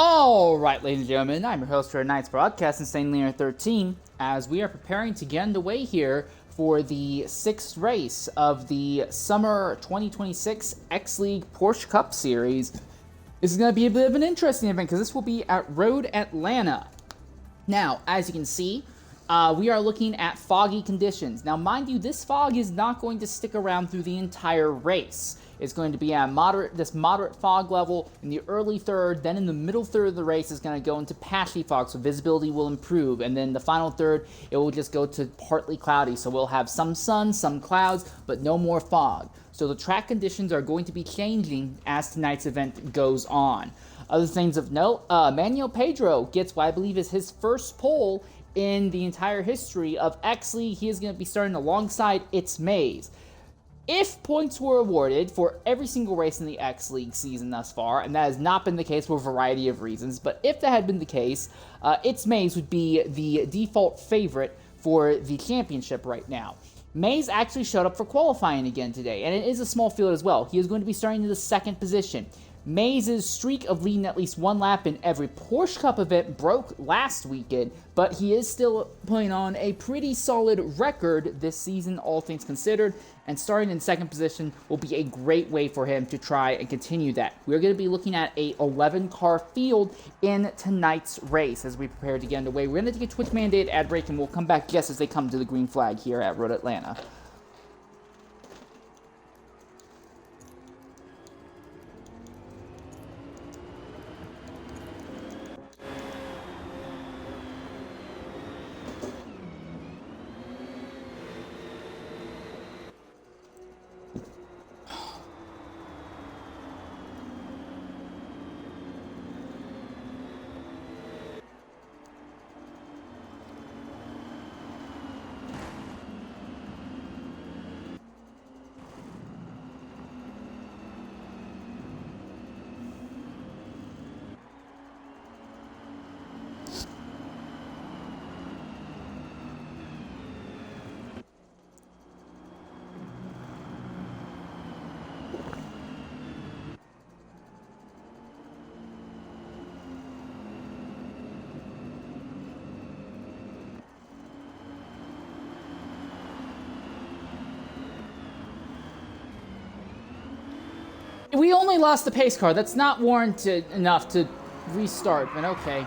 Alright, ladies and gentlemen, I'm your host for tonight's broadcast, Insane Leader 13, as we are preparing to get underway here for the 6th race of the Summer 2026 X-League Porsche Cup Series. This is going to be a bit of an interesting event, because this will be at Road Atlanta. Now, as you can see, we are looking at foggy conditions. Now, mind you, this fog is not going to stick around through the entire race. It's going to be at moderate fog level in the early third, then in the middle third of the race is going to go into patchy fog, so visibility will improve, and then the final third, it will just go to partly cloudy, so we'll have some sun, some clouds, but no more fog. So the track conditions are going to be changing as tonight's event goes on. Other things of note, Manuel Pedro gets what I believe is his first pole in the entire history of X-League. He is going to be starting alongside It's Maze. If points were awarded for every single race in the X-League season thus far, and that has not been the case for a variety of reasons, but if that had been the case, It's Maze would be the default favorite for the championship right now. Maze actually showed up for qualifying again today, and it is a small field as well. He is going to be starting in the second position. Maze's streak of leading at least one lap in every Porsche Cup event broke last weekend, but he is still putting on a pretty solid record this season, all things considered, and starting in second position will be a great way for him to try and continue that. We're going to be looking at a 11-car field in tonight's race as we prepare to get underway. We're going to take a Twitch-mandated ad break, and we'll come back just as they come to the green flag here at Road Atlanta. We only lost the pace car. That's not warranted enough to restart, but okay.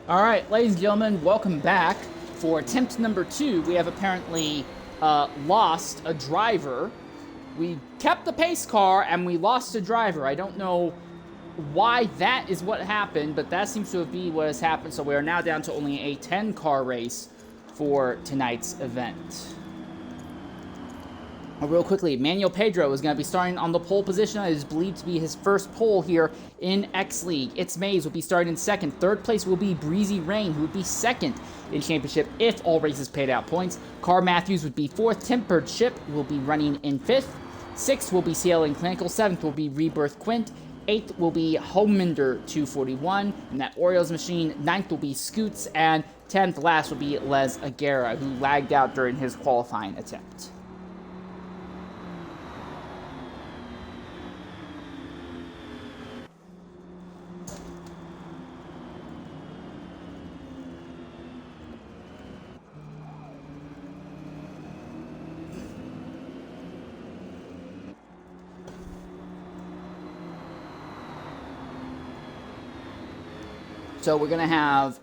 All right, ladies and gentlemen, welcome back. For attempt number 2, we have apparently lost a driver. We kept the pace car, and we lost a driver. I don't know why that is what happened, but that seems to be what has happened. So we are now down to only a 10-car race for tonight's event. Real quickly, Manuel Pedro is going to be starting on the pole position. It is believed to be his first pole here in X League. It's Mays will be starting in second. Third place will be Breezy Rain, who would be second in championship if all races paid out points. Carr Matthews would be fourth. Tempered Ship will be running in fifth. Sixth will be CL and Clinical. Seventh will be Rebirth Quint. Eighth will be Homender 241, and that Orioles machine. Ninth will be Scoots, and 10th last will be Les Aguera, who lagged out during his qualifying attempt. So we're going to have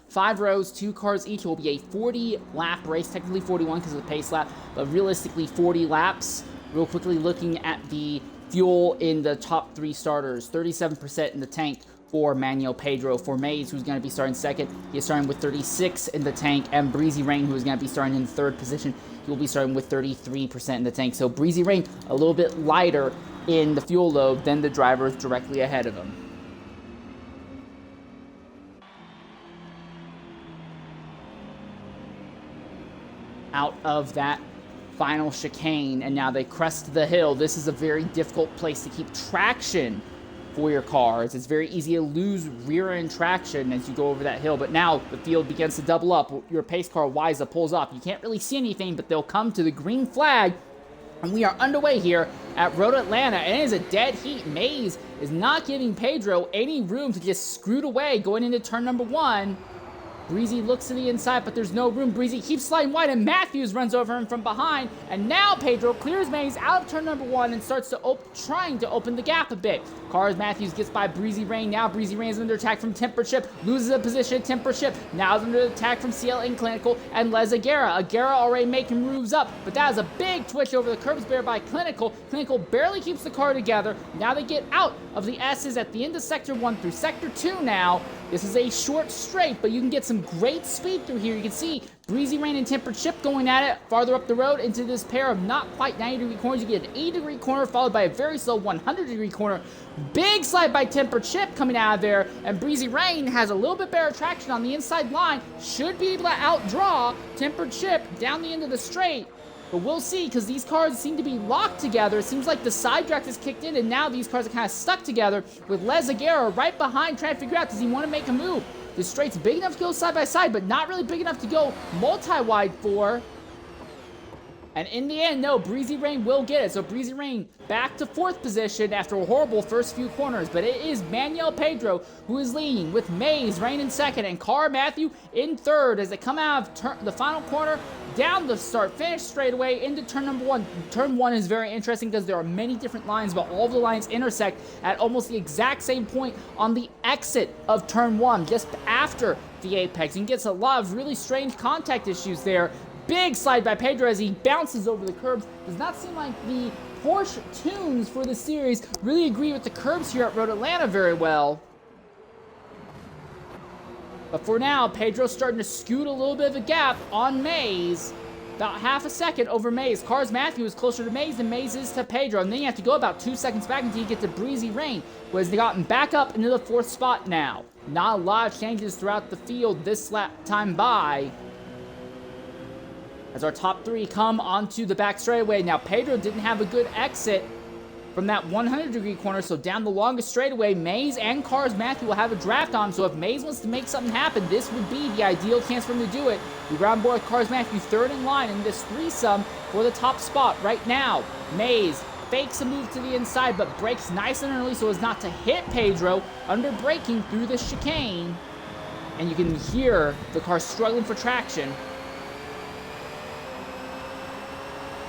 5 rows, 2 cars each. It will be a 40-lap race, technically 41 because of the pace lap, but realistically 40 laps. Real quickly looking at the fuel in the top 3 starters, 37% in the tank for Manuel Pedro. For Mays, who's going to be starting second, he is starting with 36 in the tank, and Breezy Rain, who is going to be starting in third position, he will be starting with 33% in the tank. So Breezy Rain, a little bit lighter in the fuel load than the drivers directly ahead of him. Out of that final chicane, and now they crest the hill. This is a very difficult place to keep traction for your cars. It's very easy to lose rear end traction as you go over that hill, but now the field begins to double up. Your pace car Wiza pulls off. You can't really see anything, but they'll come to the green flag, and we are underway here at Road Atlanta, and it is a dead heat. Mays is not giving Pedro any room to just scoot away going into turn number 1. Breezy looks to the inside, but there's no room. Breezy keeps sliding wide, and Matthews runs over him from behind. And now Pedro clears Mays out of turn number 1 and starts to trying to open the gap a bit. Cars Matthews gets by Breezy Rain. Now Breezy Rain is under attack from Tempered Ship. Loses a position at Tempered Ship. Now is under attack from CL and Clinical and Les Aguera. Aguera already making moves up, but that is a big twitch over the curbs there by Clinical. Clinical barely keeps the car together. Now they get out of the S's at the end of Sector 1 through Sector 2 now. This is a short straight, but you can get some great speed through here. You can see Breezy Rain and Tempered Ship going at it farther up the road into this pair of not quite 90-degree corners. You get an 80-degree corner followed by a very slow 100-degree corner. Big slide by Tempered Ship coming out of there, and Breezy Rain has a little bit better traction on the inside line. Should be able to outdraw Tempered Ship down the end of the straight. But we'll see, because these cars seem to be locked together. It seems like the side draft is kicked in, and now these cars are kind of stuck together with Les Aguera right behind trying to figure out, does he want to make a move? The straight's big enough to go side by side, but not really big enough to go multi-wide for. And in the end, no, Breezy Rain will get it. So Breezy Rain back to 4th position after a horrible first few corners. But it is Manuel Pedro who is leading, with Mays Rain in 2nd and Carr Matthew in 3rd as they come out of the final corner, down the start-finish straightaway into turn number 1. Turn 1 is very interesting because there are many different lines, but all of the lines intersect at almost the exact same point on the exit of turn 1, just after the apex. You can get a lot of really strange contact issues there. Big slide by Pedro as he bounces over the curbs. Does not seem like the Porsche tunes for the series really agree with the curbs here at Road Atlanta very well. But for now, Pedro's starting to scoot a little bit of a gap on Mays. About half a second over Mays. Cars Matthew is closer to Mays than Mays is to Pedro. And then you have to go about 2 seconds back until you get to Breezy Rain, who has gotten back up into the 4th spot now. Not a lot of changes throughout the field this lap time by, as our top 3 come onto the back straightaway. Now, Pedro didn't have a good exit from that 100-degree corner, so down the longest straightaway, Mays and Cars Matthew will have a draft on. So if Mays wants to make something happen, this would be the ideal chance for him to do it. We round board Cars Matthew 3rd in line in this threesome for the top spot right now. Mays fakes a move to the inside, but brakes nice and early so as not to hit Pedro under braking through the chicane. And you can hear the car struggling for traction.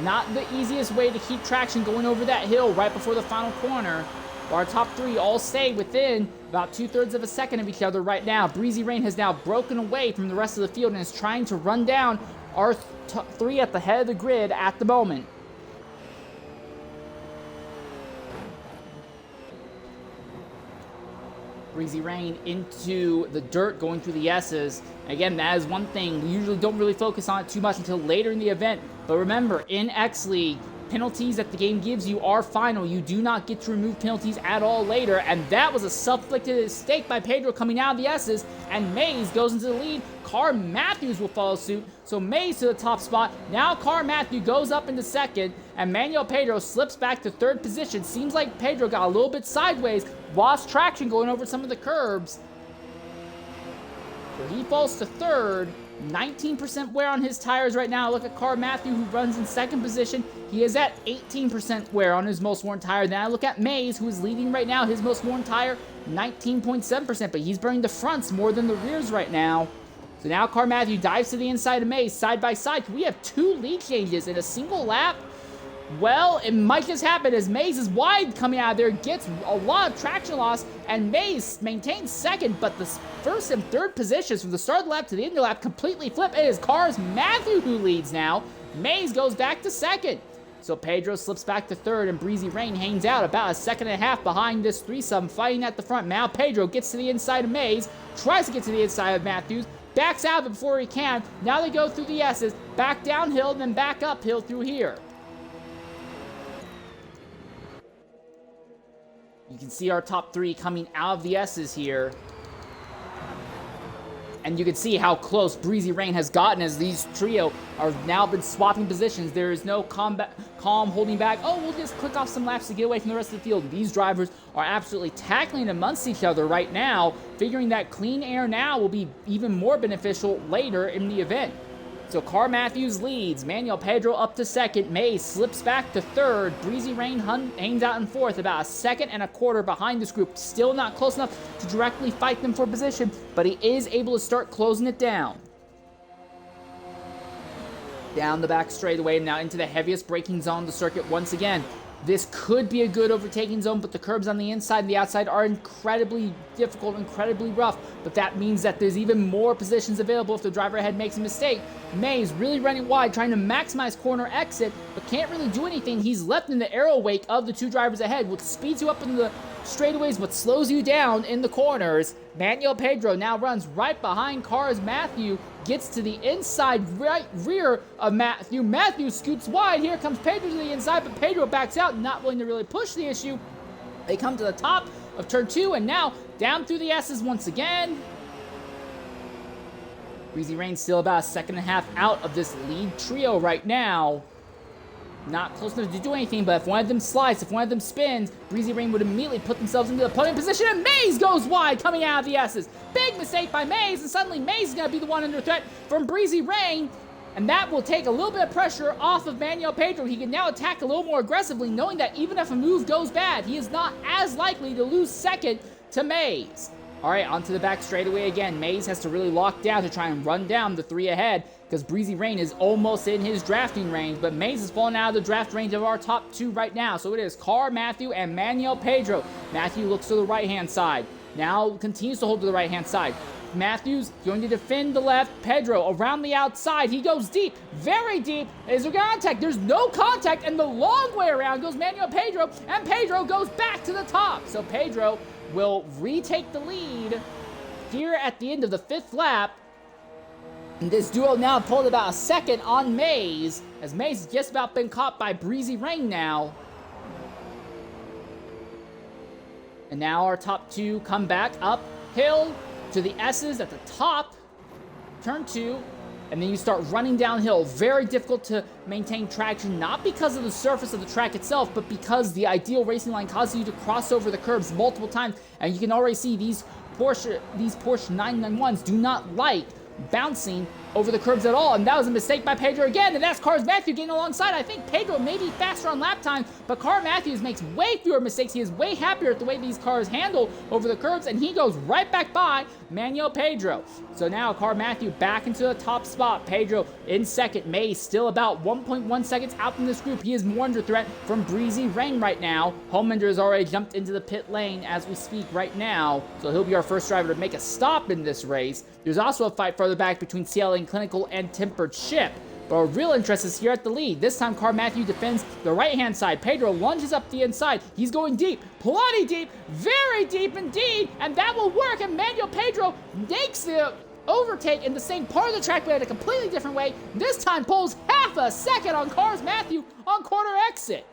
Not the easiest way to keep traction going over that hill right before the final corner. Our top 3 all stay within about 2/3 of a second of each other right now. Breezy Rain has now broken away from the rest of the field and is trying to run down our 3 at the head of the grid at the moment. Breezy Rain into the dirt going through the S's. Again, that is one thing. We usually don't really focus on it too much until later in the event. But remember, in X League, penalties that the game gives you are final. You do not get to remove penalties at all later, and that was a self-inflicted mistake by Pedro coming out of the S's, and Mays goes into the lead. Car Matthews will follow suit, so Mays to the top spot. Now Car Matthews goes up into second, and Manuel Pedro slips back to third position. Seems like Pedro got a little bit sideways, lost traction going over some of the curbs. So he falls to third. 19% wear on his tires right now. Look at Car Matthew, who runs in second position. He is at 18% wear on his most worn tire. Then I look at Mays, who is leading right now. His most worn tire, 19.7%, but he's burning the fronts more than the rears right now. So now Car Matthew dives to the inside of Mays, side by side. Can we have 2 lead changes in a single lap? Well, it might just happen as Mays is wide coming out of there, gets a lot of traction loss, and Mays maintains second, but the first and third positions from the start of the lap to the end of the lap completely flip. It is Car Matthew who leads now. Mays goes back to second. So Pedro slips back to third, and Breezy Rain hangs out about a second and a half behind this threesome, fighting at the front. Now Pedro gets to the inside of Mays, tries to get to the inside of Matthews, backs out of it before he can. Now they go through the S's, back downhill, then back uphill through here. You can see our top 3 coming out of the S's here. And you can see how close Breezy Rain has gotten as these trio are now been swapping positions. There is no calm holding back. Oh, we'll just click off some laps to get away from the rest of the field. These drivers are absolutely tackling amongst each other right now, figuring that clean air now will be even more beneficial later in the event. So Car Matthews leads, Manuel Pedro up to second, Mays slips back to third, Breezy Rain hangs out in fourth, about a second and a quarter behind this group. Still not close enough to directly fight them for position, but he is able to start closing it down. Down the back straightaway, now into the heaviest braking zone of the circuit once again. This could be a good overtaking zone, but the curbs on the inside and the outside are incredibly difficult, incredibly rough. But that means that there's even more positions available if the driver ahead makes a mistake. Mays really running wide, trying to maximize corner exit, but can't really do anything. He's left in the arrow wake of the 2 drivers ahead, which speeds you up in the straightaways, but slows you down in the corners. Manuel Pedro now runs right behind Cars Matthew, gets to the inside right rear of Matthew. Matthew scoots wide. Here comes Pedro to the inside, but Pedro backs out, not willing to really push the issue. They come to the top of turn 2, and now down through the S's once again. Breezy Rain still about a second and a half out of this lead trio right now. Not close enough to do anything, but if one of them slides, if one of them spins, Breezy Rain would immediately put themselves into the podium position, and Mays goes wide coming out of the S's. Big mistake by Mays, and suddenly Mays is going to be the one under threat from Breezy Rain, and that will take a little bit of pressure off of Manuel Pedro. He can now attack a little more aggressively, knowing that even if a move goes bad, he is not as likely to lose second to Mays. All right, onto the back straightaway again. Mays has to really lock down to try and run down the 3 ahead, because Breezy Rain is almost in his drafting range, but Mays is falling out of the draft range of our top 2 right now. So it is Car Matthew and Manuel Pedro. Matthew looks to the right-hand side. Now continues to hold to the right-hand side. Matthews going to defend the left. Pedro around the outside. He goes deep, very deep. Is there contact? There's no contact, and the long way around goes Manuel Pedro, and Pedro goes back to the top. So Pedro will retake the lead here at the end of the 5th lap. And this duo now pulled about a second on Mays, as Mays has just about been caught by Breezy Rain now. And now our top 2 come back uphill to the S's at the top, turn 2, and then you start running downhill. Very difficult to maintain traction, not because of the surface of the track itself, but because the ideal racing line causes you to cross over the curbs multiple times, and you can already see these Porsche 991s do not like bouncing over the curbs at all, and that was a mistake by Pedro again, and that's Car Matthews getting alongside. I think Pedro may be faster on lap time, but Car Matthews makes way fewer mistakes. He is way happier at the way these cars handle over the curbs, and he goes right back by Manuel Pedro. So now Car Matthew back into the top spot. Pedro in second. Mays still about 1.1 seconds out from this group. He is more under threat from Breezy Rain right now. Homelander has already jumped into the pit lane as we speak right now, so he'll be our first driver to make a stop in this race. There's also a fight further back between CLA Clinical and Tempered Ship. But our real interest is here at the lead. This time, Car Matthew defends the right-hand side. Pedro lunges up the inside. He's going deep, plenty deep, very deep indeed, and that will work. And Manuel Pedro makes the overtake in the same part of the track but in a completely different way. This time pulls half a second on Cars Matthew on corner exit.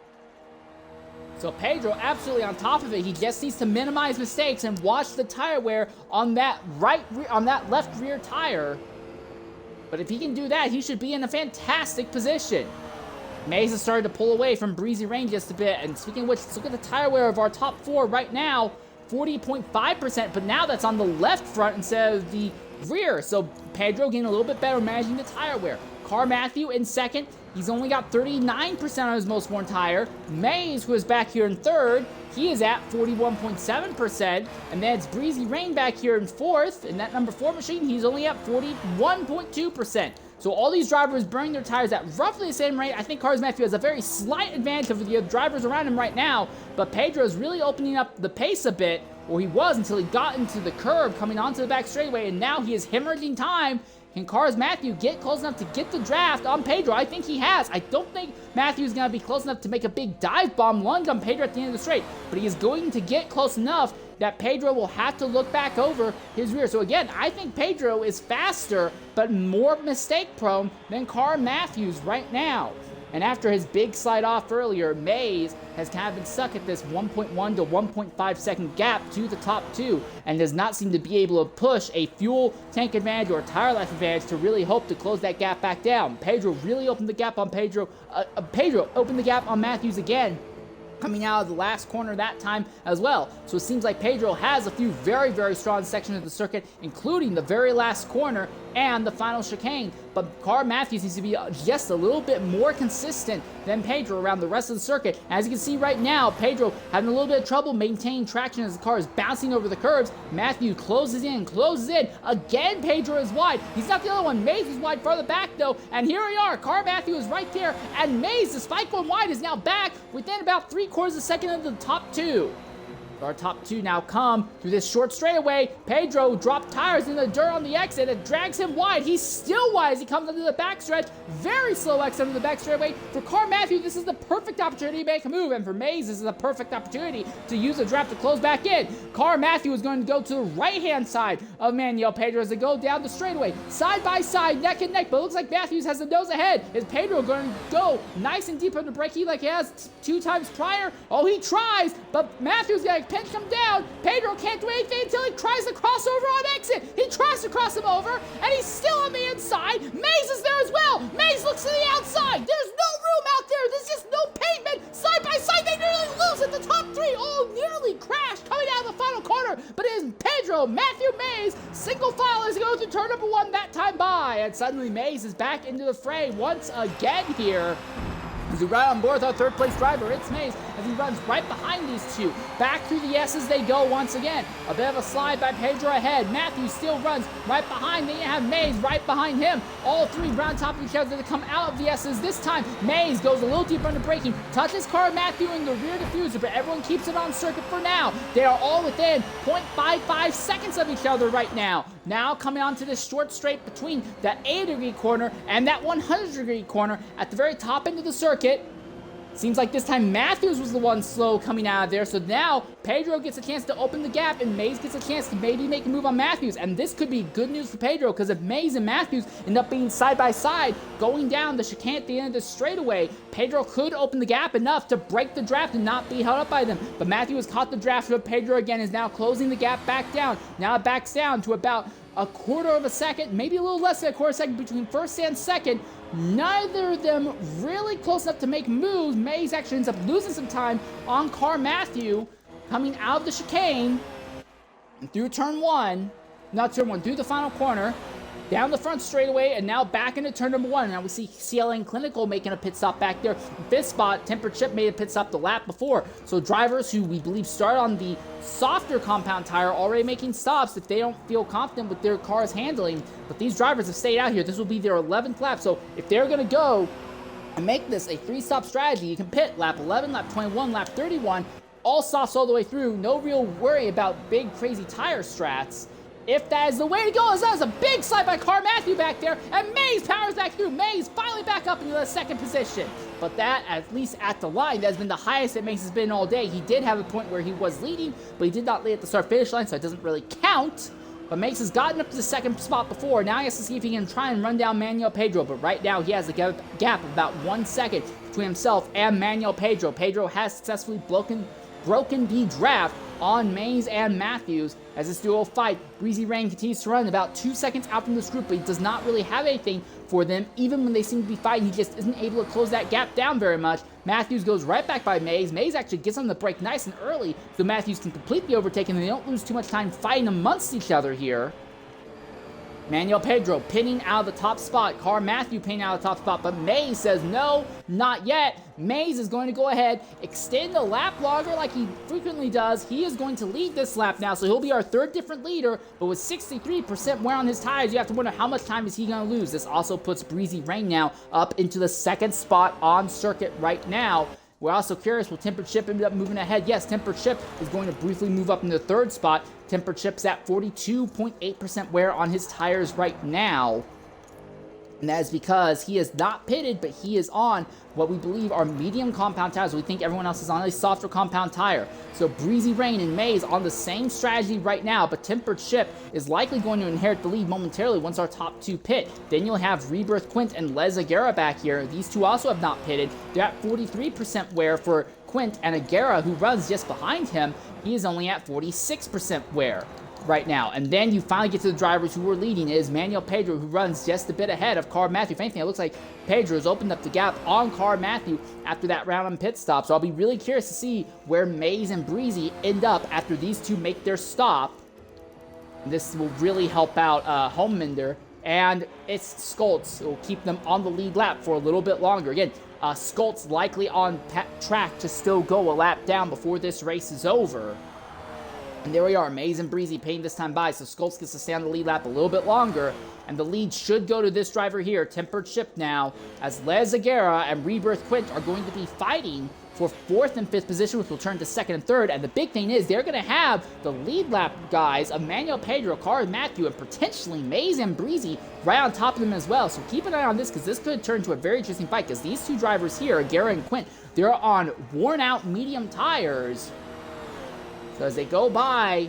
So Pedro absolutely on top of it. He just needs to minimize mistakes and watch the tire wear on that left rear tire. But if he can do that, he should be in a fantastic position. Mays has started to pull away from Breezy Rain just a bit. And speaking of which, let's look at the tire wear of our top four right now. 40.5%, but now that's on the left front instead of the rear. So Pedro getting a little bit better managing the tire wear. Car Matthew in second. He's only got 39% on his most worn tire. Mays, who is back here in third, he is at 41.7%. And then it's Breezy Rain back here in fourth. In that number 4 machine, he's only at 41.2%. So all these drivers burning their tires at roughly the same rate. I think Cars Matthew has a very slight advantage over the other drivers around him right now. But Pedro is really opening up the pace a bit, or he was until he got into the curb coming onto the back straightaway. And now he is hemorrhaging time. Can Cars Matthew get close enough to get the draft on Pedro? I think he has. I don't think Matthew's going to be close enough to make a big dive bomb lunge on Pedro at the end of the straight. But he is going to get close enough that Pedro will have to look back over his rear. So again, I think Pedro is faster but more mistake prone than Car Matthews right now. And after his big slide off earlier, Mays has kind of been stuck at this 1.1 to 1.5 second gap to the top two and does not seem to be able to push a fuel tank advantage or tire life advantage to really hope to close that gap back down. Pedro really opened the gap on Pedro opened the gap on Matthews again, coming out of the last corner that time as well. So it seems like Pedro has a few very, very strong sections of the circuit, including the very last corner and the final chicane. But Car Matthews needs to be just a little bit more consistent than Pedro around the rest of the circuit. As you can see right now, Pedro having a little bit of trouble maintaining traction as the car is bouncing over the curbs. Matthew closes in. Again, Pedro is wide. He's not the other one. Mays is wide farther back though. And here we are. Car Matthew is right there. And Mays, despite going wide, is now back within about 3/4 of a second of the top two. Our top two now come through this short straightaway. Pedro dropped tires in the dirt on the exit. It drags him wide. He's still wide as he comes into the backstretch. Very slow exit into the back straightaway. For Car Matthew, this is the perfect opportunity to make a move. And for Mays, this is a perfect opportunity to use the draft to close back in. Car Matthew is going to go to the right-hand side of Manuel Pedro as they go down the straightaway. Side by side, neck and neck. But it looks like Matthews has the nose ahead. Is Pedro going to go nice and deep on the braking like he has 2 times prior? Oh, he tries, but Matthews got to pinch him down. Pedro can't do anything until he tries to cross over on exit. He tries to cross him over, and he's still on the inside. Mays is there as well. Mays looks to the outside. There's no room out there. There's just no pavement. Side by side, they nearly lose at the top 3. Oh, nearly crashed coming out of the final corner. But it is Pedro, Matthew Mays, single file as he goes to turn number 1 that time by. And suddenly Mays is back into the fray once again here. As we ride on board with our third place driver, it's Mays, as he runs right behind these two. Back through the S's they go once again. A bit of a slide by Pedro ahead. Matthews still runs right behind. Then you have Mays right behind him. All three round top of each other to come out of the S's. This time, Mays goes a little deeper into braking. Touches Car Matthew in the rear diffuser, but everyone keeps it on circuit for now. They are all within 0.55 seconds of each other right now. Now coming onto this short straight between that 80-degree corner and that 100-degree corner at the very top end of the circuit. Seems like this time Matthews was the one slow coming out of there. So now Pedro gets a chance to open the gap and Mays gets a chance to maybe make a move on Matthews. And this could be good news for Pedro, because if Mays and Matthews end up being side by side going down the chicane at the end of the straightaway, Pedro could open the gap enough to break the draft and not be held up by them. But Matthews caught the draft, but Pedro again is now closing the gap back down. Now it backs down to about 1/4 of a second, maybe a little less than 1/4 second between first and second. Neither of them really close enough to make moves. Mays actually ends up losing some time on Car Matthew coming out of the chicane through turn 1, through the final corner, down the front straightaway, and now back into turn number 1. Now we see CLN Clinical making a pit stop back there. Fifth spot, Tempered Chip made a pit stop the lap before. So drivers who we believe start on the softer compound tire already making stops if they don't feel confident with their car's handling. But these drivers have stayed out here. This will be their 11th lap. So if they're going to go and make this a 3-stop strategy, you can pit lap 11, lap 21, lap 31, all softs all the way through. No real worry about big crazy tire strats. If that is the way to go, as that is a big slide by Car Matthew back there, and Mays powers back through. Mays finally back up into the second position. But that, at least at the line, that has been the highest that Mays has been all day. He did have a point where he was leading, but he did not lead at the start-finish line, so it doesn't really count. but Mace has gotten up to the second spot before. Now he has to see if he can try and run down Manuel Pedro, but right now he has a gap of about 1 second between himself and Manuel Pedro. Pedro has successfully broken the draft on Mays and Matthews as this duo fight. Breezy Rain continues to run about 2 seconds out from this group, but he does not really have anything for them. Even when they seem to be fighting, he just isn't able to close that gap down very much. Matthews goes right back by Mays. Mays actually gets on the break nice and early, so Matthews can completely overtake him, and they don't lose too much time fighting amongst each other here. Manuel Pedro pinning out of the top spot. Car Matthew pinning out of the top spot, but Mays says no, not yet. Mays is going to go ahead, extend the lap longer like he frequently does. He is going to lead this lap now, so he'll be our third different leader, but with 63% wear on his tires, you have to wonder how much time is he going to lose. This also puts Breezy Rain now up into the second spot on circuit right now. We're also curious, will Tempered Chip end up moving ahead? Yes, Tempered Chip is going to briefly move up into the third spot. Tempered Chip's at 42.8% wear on his tires right now. And that is because he is not pitted, but he is on what we believe are medium compound tires. We think everyone else is on a softer compound tire. So Breezy Rain and Mays on the same strategy right now, but Tempered Chip is likely going to inherit the lead momentarily once our top two pit. Then you'll have Rebirth Quint and Les Aguirre back here. These two also have not pitted. They're at 43% wear for Quint, and Aguirre, who runs just behind him, he is only at 46% wear right now. And then you finally get to the drivers who are leading. It is Manuel Pedro, who runs just a bit ahead of Car Matthew. If anything, it looks like Pedro has opened up the gap on Car Matthew after that round on pit stop. So I'll be really curious to see where Mays and Breezy end up after these two make their stop. This will really help out Homeminder. And it's Skoltz who will keep them on the lead lap for a little bit longer. Again, Skoltz likely on track to still go a lap down before this race is over. And there we are, Mays and Breezy paying this time by, so Skoltz gets to stay on the lead lap a little bit longer, and the lead should go to this driver here, Tempered Chip now, as Les Aguirre and Rebirth Quint are going to be fighting for 4th and 5th position, which will turn to 2nd and 3rd, and the big thing is they're going to have the lead lap guys of Manuel Pedro, Car Matthew, and potentially Mays and Breezy right on top of them as well, so keep an eye on this, because this could turn to a very interesting fight, because these two drivers here, Aguirre and Quint, they're on worn-out medium tires. So as they go by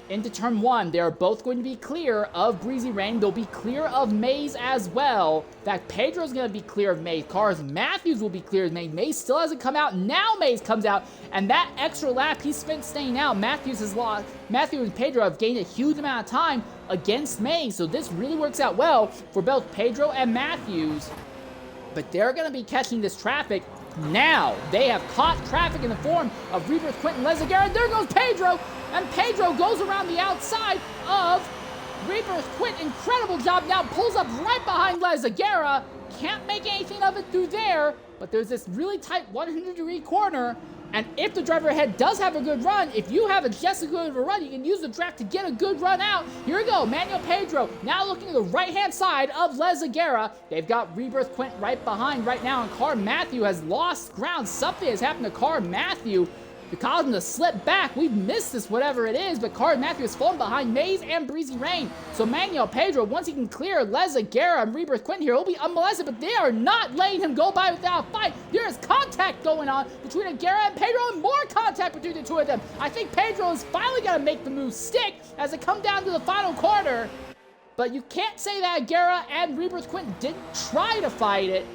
into turn 1, they're both going to be clear of Breezy Rain. They'll be clear of Mays as well. In fact, Pedro's going to be clear of Mays. Cars Matthews will be clear of Mays. Mays still hasn't come out. Now Mays comes out, and that extra lap he spent staying out, Matthews has lost. Matthew and Pedro have gained a huge amount of time against Mays, so this really works out well for both Pedro and Matthews. But they're going to be catching this traffic now. They have caught traffic in the form of Rebirth Quint and Les Aguirre. There goes Pedro, and Pedro goes around the outside of Rebirth Quint. Incredible job now, pulls up right behind Les Aguirre. Can't make anything of it through there, but there's this really tight 100-degree corner, and if the driver ahead does have a good run, if you have just as good of a run, you can use the track to get a good run out. Here we go, Manuel Pedro now looking to the right-hand side of Les Aguirre. They've got Rebirth Quint right behind right now, and Car Matthew has lost ground. Something has happened to Car Matthew to cause him to slip back. We've missed this, whatever it is, but Car Matthew has fallen behind Mays and Breezy Rain. So Manuel Pedro, once he can clear Les Aguirre and Rebirth Quint here, he'll be unmolested, but they are not letting him go by without a fight. There is contact going on between Aguirre and Pedro, and more contact between the two of them. I think Pedro is finally going to make the move stick as they come down to the final corner. But you can't say that Aguirre and Rebirth Quint didn't try to fight it.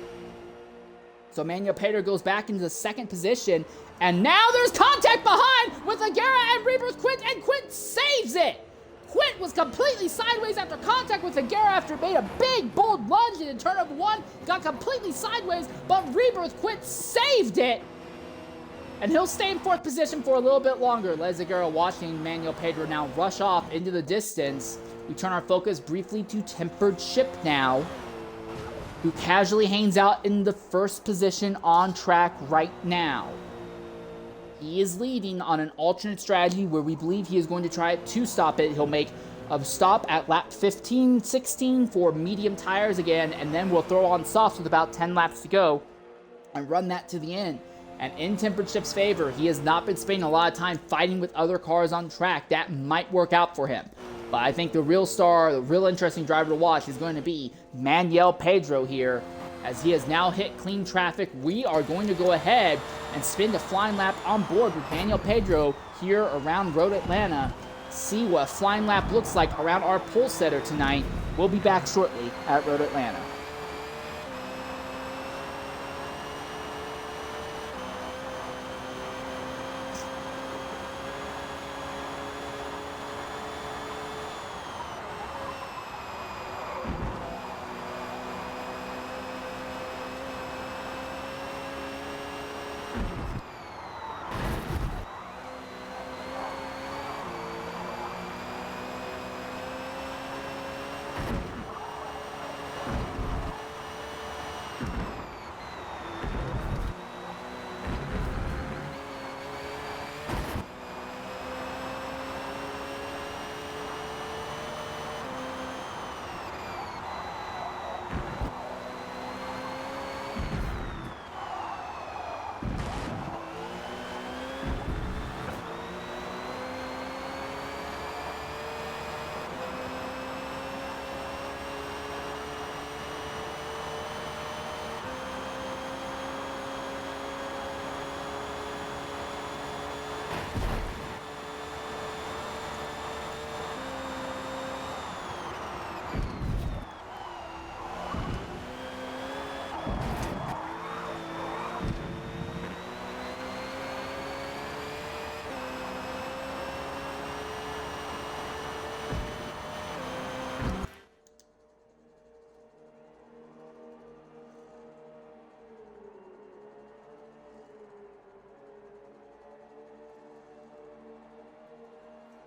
So Manuel Pedro goes back into the second position, and now there's contact behind with Aguirre and Rebirth Quint, and Quint saves it! Quint was completely sideways after contact with Aguirre after it made a big, bold lunge in turn number 1, got completely sideways, but Rebirth Quint saved it! And he'll stay in 4th position for a little bit longer. Les Aguirre watching Manuel Pedro now rush off into the distance. We turn our focus briefly to Tempered Chip now, who casually hangs out in the 1st position on track right now. He is leading on an alternate strategy where we believe he is going to try to stop it. He'll make a stop at lap 15, 16 for medium tires again, and then we'll throw on softs with about 10 laps to go and run that to the end. And in Tempered Chip's favor, he has not been spending a lot of time fighting with other cars on track. That might work out for him. But I think the real star, the real interesting driver to watch is going to be Manuel Pedro here. As he has now hit clean traffic, we are going to go ahead and spin the flying lap on board with Manuel Pedro here around Road Atlanta see what a flying lap looks like around our pole setter tonight. We'll be back shortly at Road Atlanta.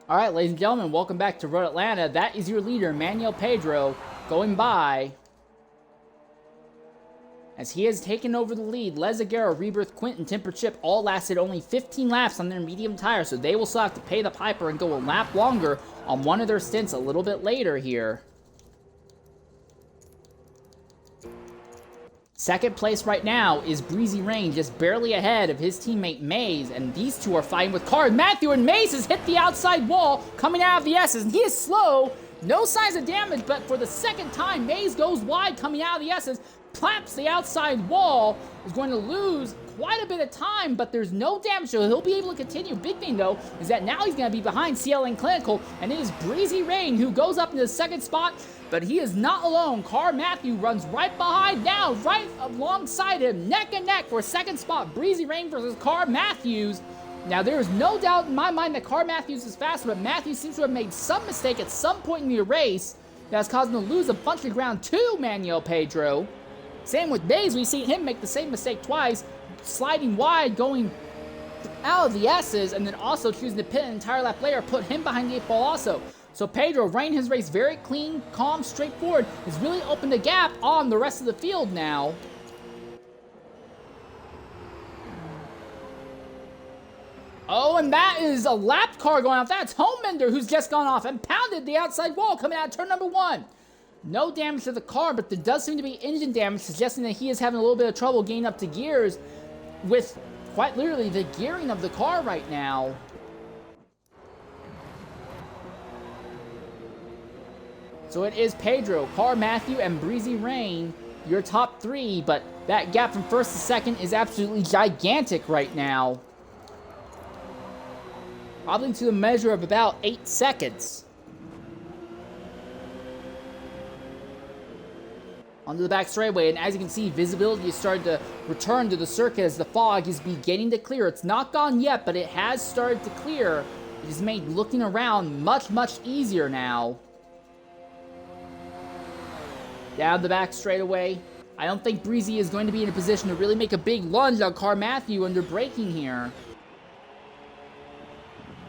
All right, ladies and gentlemen, welcome back to Road Atlanta. That is your leader, Manuel Pedro, going by as he has taken over the lead. Les Aguirre, Rebirth, Quint, and Temper Chip all lasted only 15 laps on their medium tire, so they will still have to pay the piper and go a lap longer on one of their stints a little bit later here. Second place right now is Breezy Rain, just barely ahead of his teammate Maze, and these two are fighting with cars. Matthew and Maze has hit the outside wall coming out of the S's, and he is slow. No signs of damage, but for the second time, Maze goes wide coming out of the S's, claps the outside wall, is going to lose quite a bit of time, but there's no damage, so he'll be able to continue. Big thing, though, is that now he's going to be behind CL and Clinical, and it is Breezy Rain who goes up into the second spot, but he is not alone. Car Matthew runs right behind now, right alongside him, neck and neck for second spot. Breezy Rain versus Car Matthews. Now, there is no doubt in my mind that Car Matthews is faster, but Matthews seems to have made some mistake at some point in the race that's caused him to lose a bunch of ground to Manuel Pedro. Same with Maze, we see him make the same mistake twice, sliding wide, going out of the S's, and then also choosing to pit an entire lap later, put him behind the 8 ball also. So Pedro running his race very clean, calm, straightforward, has really opened a gap on the rest of the field now. Oh, and that is a lap car going off. That's Homebender who's just gone off and pounded the outside wall coming out of turn number 1. No damage to the car, but there does seem to be engine damage, suggesting that he is having a little bit of trouble getting up to gears with quite literally the gearing of the car right now. So it is Pedro, Car Matthew, and Breezy Rain, your top 3, but that gap from first to second is absolutely gigantic right now. Probably to the measure of about 8 seconds. Onto the back straightaway, and as you can see, visibility is starting to return to the circuit as the fog is beginning to clear. It's not gone yet, but it has started to clear. It has made looking around much, much easier now. Down the back straightaway. I don't think Breezy is going to be in a position to really make a big lunge on Car Matthew under braking here.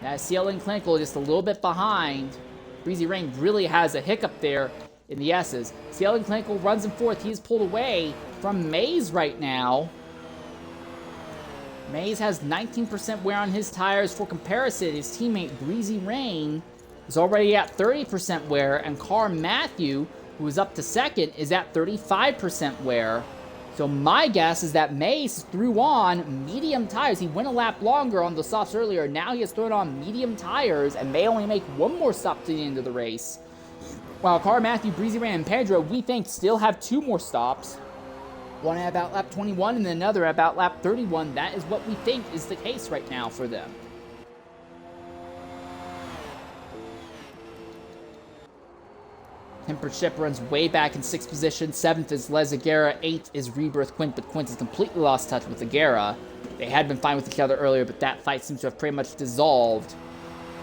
Now, CL and Clinical just a little bit behind. Breezy Rain really has a hiccup there in the S's. CL and Clinical runs in fourth. He is pulled away from Maze right now. Maze has 19% wear on his tires. For comparison, his teammate Breezy Rain is already at 30% wear, and Car Matthew, who is up to second, is at 35% wear. So my guess is that Mace threw on medium tires. He went a lap longer on the softs earlier. Now he has thrown on medium tires and may only make one more stop to the end of the race. While Car Matthew, Breezy Rain, and Pedro, we think, still have 2 more stops. One at about lap 21 and then another at about lap 31. That is what we think is the case right now for them. Tempered Ship runs way back in 6th position. 7th is Les Aguera. 8th is Rebirth Quint, but Quint has completely lost touch with Aguera. They had been fine with each other earlier, but that fight seems to have pretty much dissolved.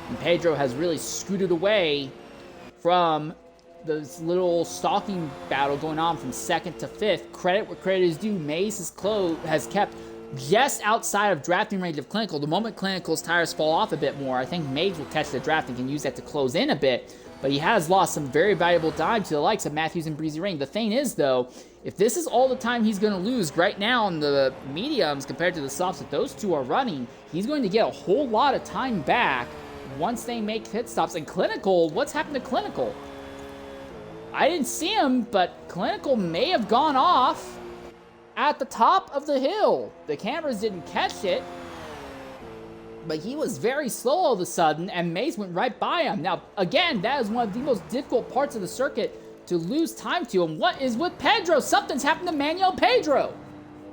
And Pedro has really scooted away from this little stalking battle going on from 2nd to 5th. Credit where credit is due. Mays has kept just outside of drafting range of Clinical. The moment Clinical's tires fall off a bit more, I think Mays will catch the draft and can use that to close in a bit. But he has lost some very valuable time to the likes of Matthews and Breezy Rain. The thing is, though, if this is all the time he's going to lose right now on the mediums compared to the softs that those two are running, he's going to get a whole lot of time back once they make pit stops. And Clinical, what's happened to Clinical? I didn't see him, but Clinical may have gone off at the top of the hill. The cameras didn't catch it, but he was very slow all of a sudden, and Mays went right by him. Now, again, that is one of the most difficult parts of the circuit to lose time to. And what is with Pedro? Something's happened to Manuel Pedro.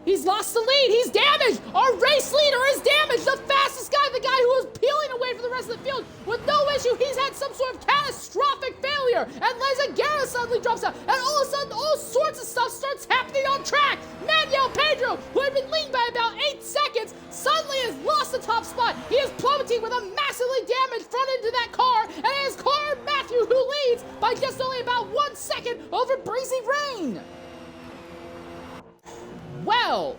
He's lost the lead. He's damaged. Our race leader is damaged. The fastest guy, the guy who was peeling away from the rest of the field with no issue. He's had some sort of catastrophic failure. And Les Aguera suddenly drops out. And all of a sudden, all sorts of stuff starts happening on track. Manuel Pedro, who had been leading by about 8 seconds, suddenly has lost the top spot. He is plummeting with a massively damaged front end to that car. And it is Car Matthew who leads by just only about 1 second over Breezy Rain. Well,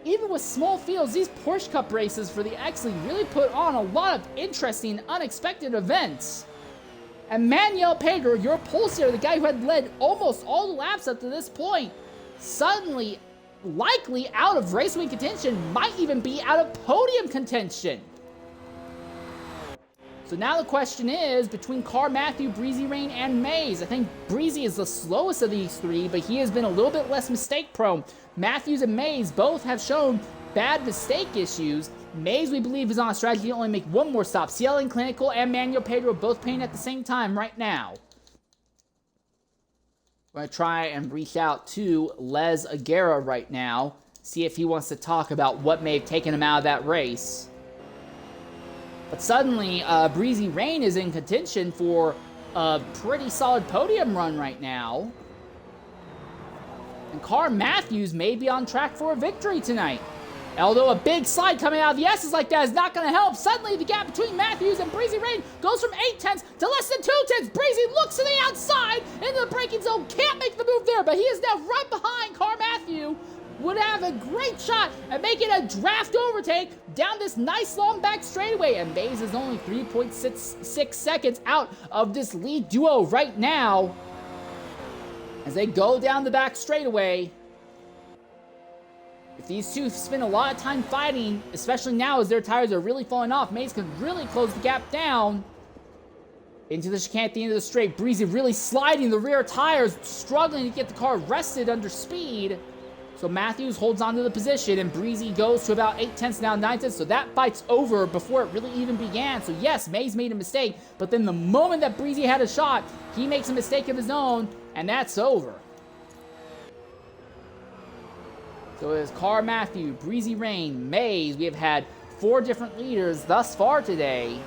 even with small fields, these Porsche Cup races for the X-League really put on a lot of interesting, unexpected events. And Manuel Pedro, your pulsator, the guy who had led almost all the laps up to this point, suddenly, likely out of race win contention, might even be out of podium contention. So now the question is, between Car Matthew, Breezy Rain, and Mays, I think Breezy is the slowest of these three, but he has been a little bit less mistake prone. Matthews and Mays both have shown bad mistake issues. Mays, we believe, is on a strategy to only make one more stop. CL and Clinical and Manuel Pedro both paying at the same time right now. We're going to try and reach out to Les Aguera right now, see if he wants to talk about what may have taken him out of that race. But suddenly, Breezy Rain is in contention for a pretty solid podium run right now. And Car Matthews may be on track for a victory tonight. Although a big slide coming out of the S's like that is not going to help. Suddenly, the gap between Matthews and Breezy Rain goes from 8 tenths to less than 2 tenths. Breezy looks to the outside into the braking zone. Can't make the move there, but he is now right behind Car Matthew. Would have a great shot at making a draft overtake down this nice long back straightaway. And Mays is only 3.6 seconds out of this lead duo right now as they go down the back straightaway. If these two spend a lot of time fighting, especially now as their tires are really falling off, Mays could really close the gap down. Into the chicane at the end of the straight. Breezy really sliding the rear tires, struggling to get the car rested under speed. So Matthews holds on to the position, and Breezy goes to about 8 tenths, now 9 tenths. So that fight's over before it really even began. So yes, Mays made a mistake, but then the moment that Breezy had a shot, he makes a mistake of his own, and that's over. So it's Car Matthew, Breezy Rain, Mays. We have had 4 different leaders thus far today.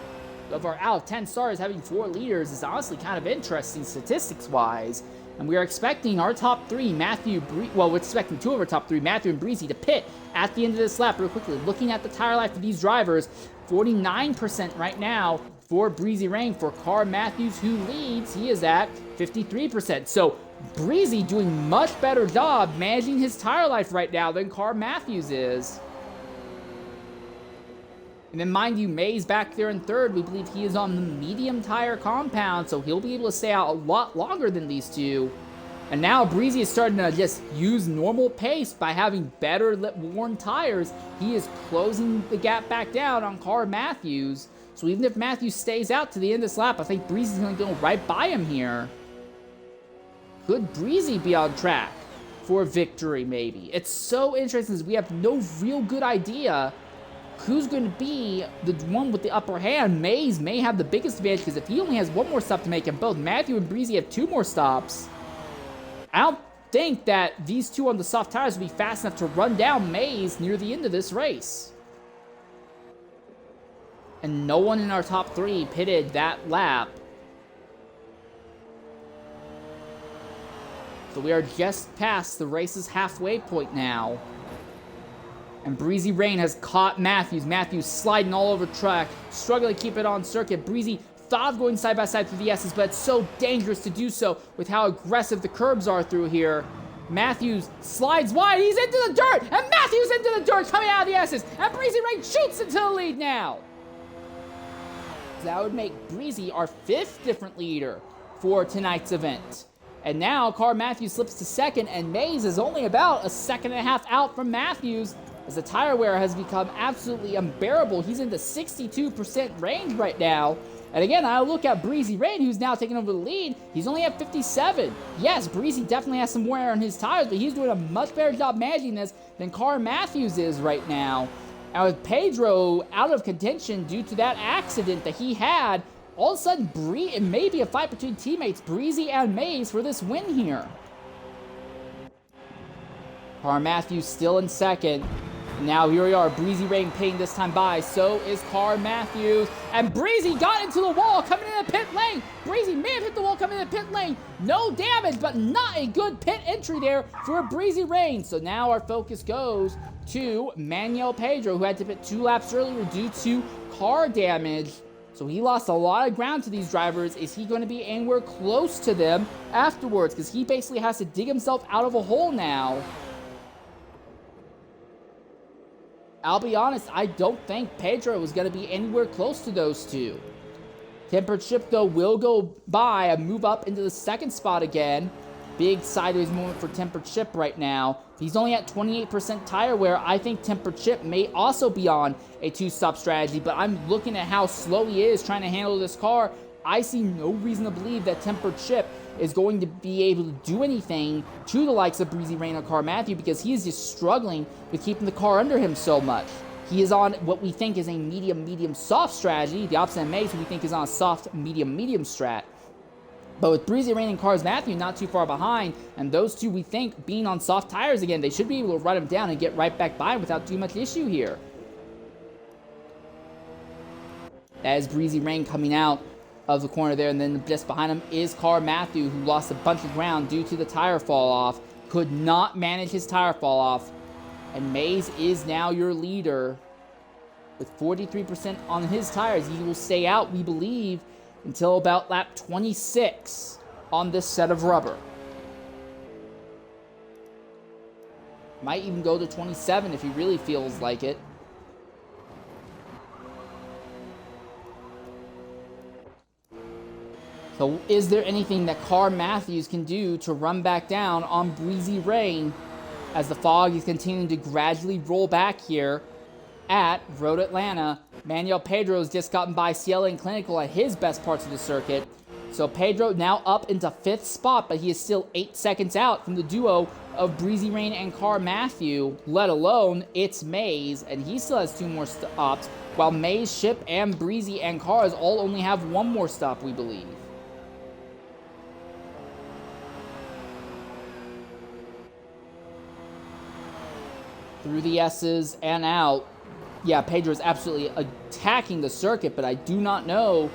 Of our out of 10 stars, having 4 leaders is honestly kind of interesting statistics-wise. And we are expecting our top 3, we're expecting 2 of our top 3, Matthew and Breezy, to pit at the end of this lap real quickly. Looking at the tire life of these drivers, 49% right now for Breezy Rain. For Car Matthews, who leads, he is at 53%. So Breezy doing much better job managing his tire life right now than Car Matthews is. And then mind you, Mays back there in 3rd. We believe he is on the medium tire compound, so he'll be able to stay out a lot longer than these two. And now Breezy is starting to just use normal pace by having better worn tires. He is closing the gap back down on Car Matthews. So even if Matthews stays out to the end of this lap, I think Breezy's going to go right by him here. Could Breezy be on track for a victory, maybe? It's so interesting because we have no real good idea who's going to be the one with the upper hand. Mays may have the biggest advantage because if he only has 1 more stop to make and both Matthew and Breezy have 2 more stops, I don't think that these two on the soft tires will be fast enough to run down Mays near the end of this race. And no one in our top 3 pitted that lap. So we are just past the race's halfway point now. And Breezy Rain has caught Matthews. Matthews sliding all over track, struggling to keep it on circuit. Breezy thought of going side by side through the S's, but it's so dangerous to do so with how aggressive the curbs are through here. Matthews slides wide. He's into the dirt, and Matthews into the dirt coming out of the S's. And Breezy Rain shoots into the lead now. That would make Breezy our 5th different leader for tonight's event. And now Car Matthews slips to 2nd, and Mays is only about a 1.5 seconds out from Matthews, as the tire wear has become absolutely unbearable. He's in the 62% range right now. And again, I look at Breezy Rain, who's now taking over the lead. He's only at 57. Yes, Breezy definitely has some wear on his tires, but he's doing a much better job managing this than Car Matthews is right now. And with Pedro out of contention due to that accident that he had, all of a sudden, it may be a fight between teammates, Breezy and Mays, for this win here. Car Matthews still in 2nd. Now here we are, Breezy Rain paying this time by, so is Car Matthews. And Breezy got into the wall coming in the pit lane. Breezy may have hit the wall coming in the pit lane. No damage, but not a good pit entry there for Breezy Rain. So now our focus goes to Manuel Pedro, who had to pit 2 laps earlier due to car damage. So he lost a lot of ground to these drivers. Is he going to be anywhere close to them afterwards? Because he basically has to dig himself out of a hole now. I'll be honest, I don't think Pedro is going to be anywhere close to those two. Tempered Chip, though, will go by and move up into the 2nd spot again. Big sideways moment for Tempered Chip right now. He's only at 28% tire wear. I think Tempered Chip may also be on a 2-stop strategy, but I'm looking at how slow he is trying to handle this car. I see no reason to believe that Tempered Chip is going to be able to do anything to the likes of Breezy Rain or Car Matthew, because he is just struggling with keeping the car under him so much. He is on what we think is a medium-soft strategy, the opposite of Mays, who we think is on a soft medium strat. But with Breezy Rain and Cars Matthew not too far behind, and those two we think being on soft tires again, they should be able to run him down and get right back by him without too much issue here. That is Breezy Rain coming out of the corner there, and then just behind him is Car Matthew, who lost a bunch of ground due to the tire fall off. Could not manage his tire fall off. And Mays is now your leader with 43% on his tires. He will stay out, we believe, until about lap 26 on this set of rubber. Might even go to 27 if he really feels like it. So is there anything that Car Matthews can do to run back down on Breezy Rain as the fog is continuing to gradually roll back here at Road Atlanta? Manuel Pedro's just gotten by CLA and Clinical at his best parts of the circuit. So Pedro now up into 5th spot, but he is still 8 seconds out from the duo of Breezy Rain and Car Matthew, let alone it's Mays, and he still has 2 more stops, while Mays, Ship, and Breezy and Cars all only have 1 more stop, we believe. Through the S's and out. Yeah, Pedro is absolutely attacking the circuit, but I do not know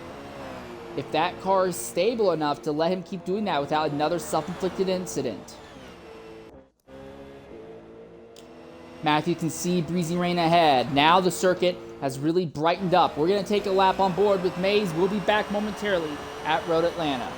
if that car is stable enough to let him keep doing that without another self-inflicted incident. Matthew can see Breezy Rain ahead. Now the circuit has really brightened up. We're going to take a lap on board with Mays. We'll be back momentarily at Road Atlanta.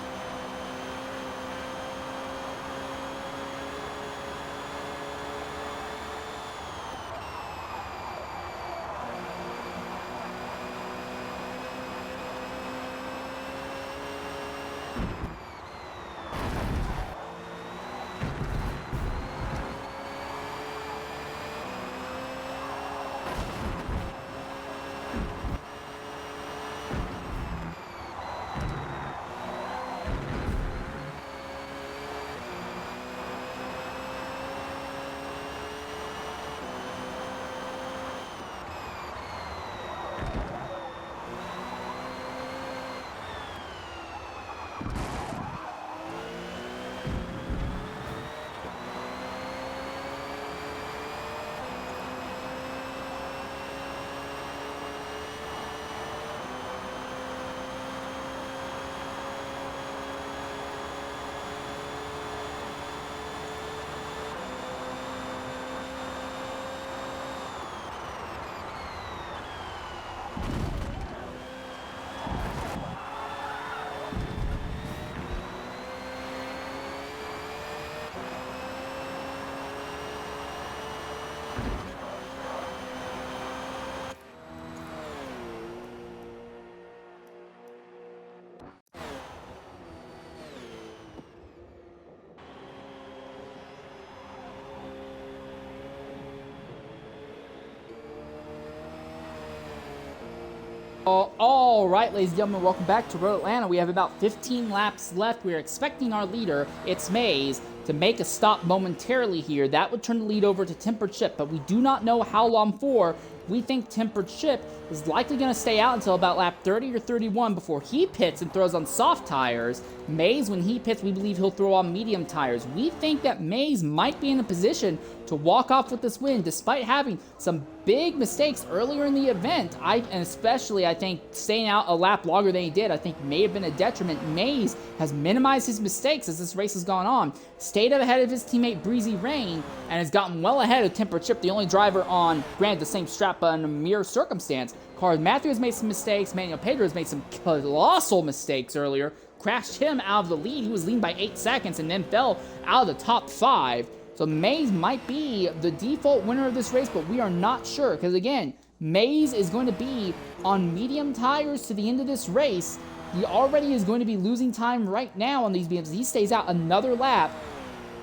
All right, ladies and gentlemen, welcome back to Road Atlanta. We have about 15 laps left. We are expecting our leader, it's Mays, to make a stop momentarily here. That would turn the lead over to Tempered Chip, but we do not know how long for. We think Tempered Chip is likely going to stay out until about lap 30 or 31 before he pits and throws on soft tires. Mays, when he pits, we believe he'll throw on medium tires. We think that Mays might be in a position to walk off with this win despite having some big mistakes earlier in the event. And especially, I think, staying out a lap longer than he did, I think may have been a detriment. Mays has minimized his mistakes as this race has gone on, stayed ahead of his teammate Breezy Rain, and has gotten well ahead of Tempered Chip, the only driver on, granted, the same strap, but in a mere circumstance. Carl Matthew has made some mistakes. Manuel Pedro has made some colossal mistakes earlier. Crashed him out of the lead. He was leading by 8 seconds and then fell out of the top 5. So Mays might be the default winner of this race, but we are not sure. Because again, Mays is going to be on medium tires to the end of this race. He already is going to be losing time right now on these BMs. He stays out another lap.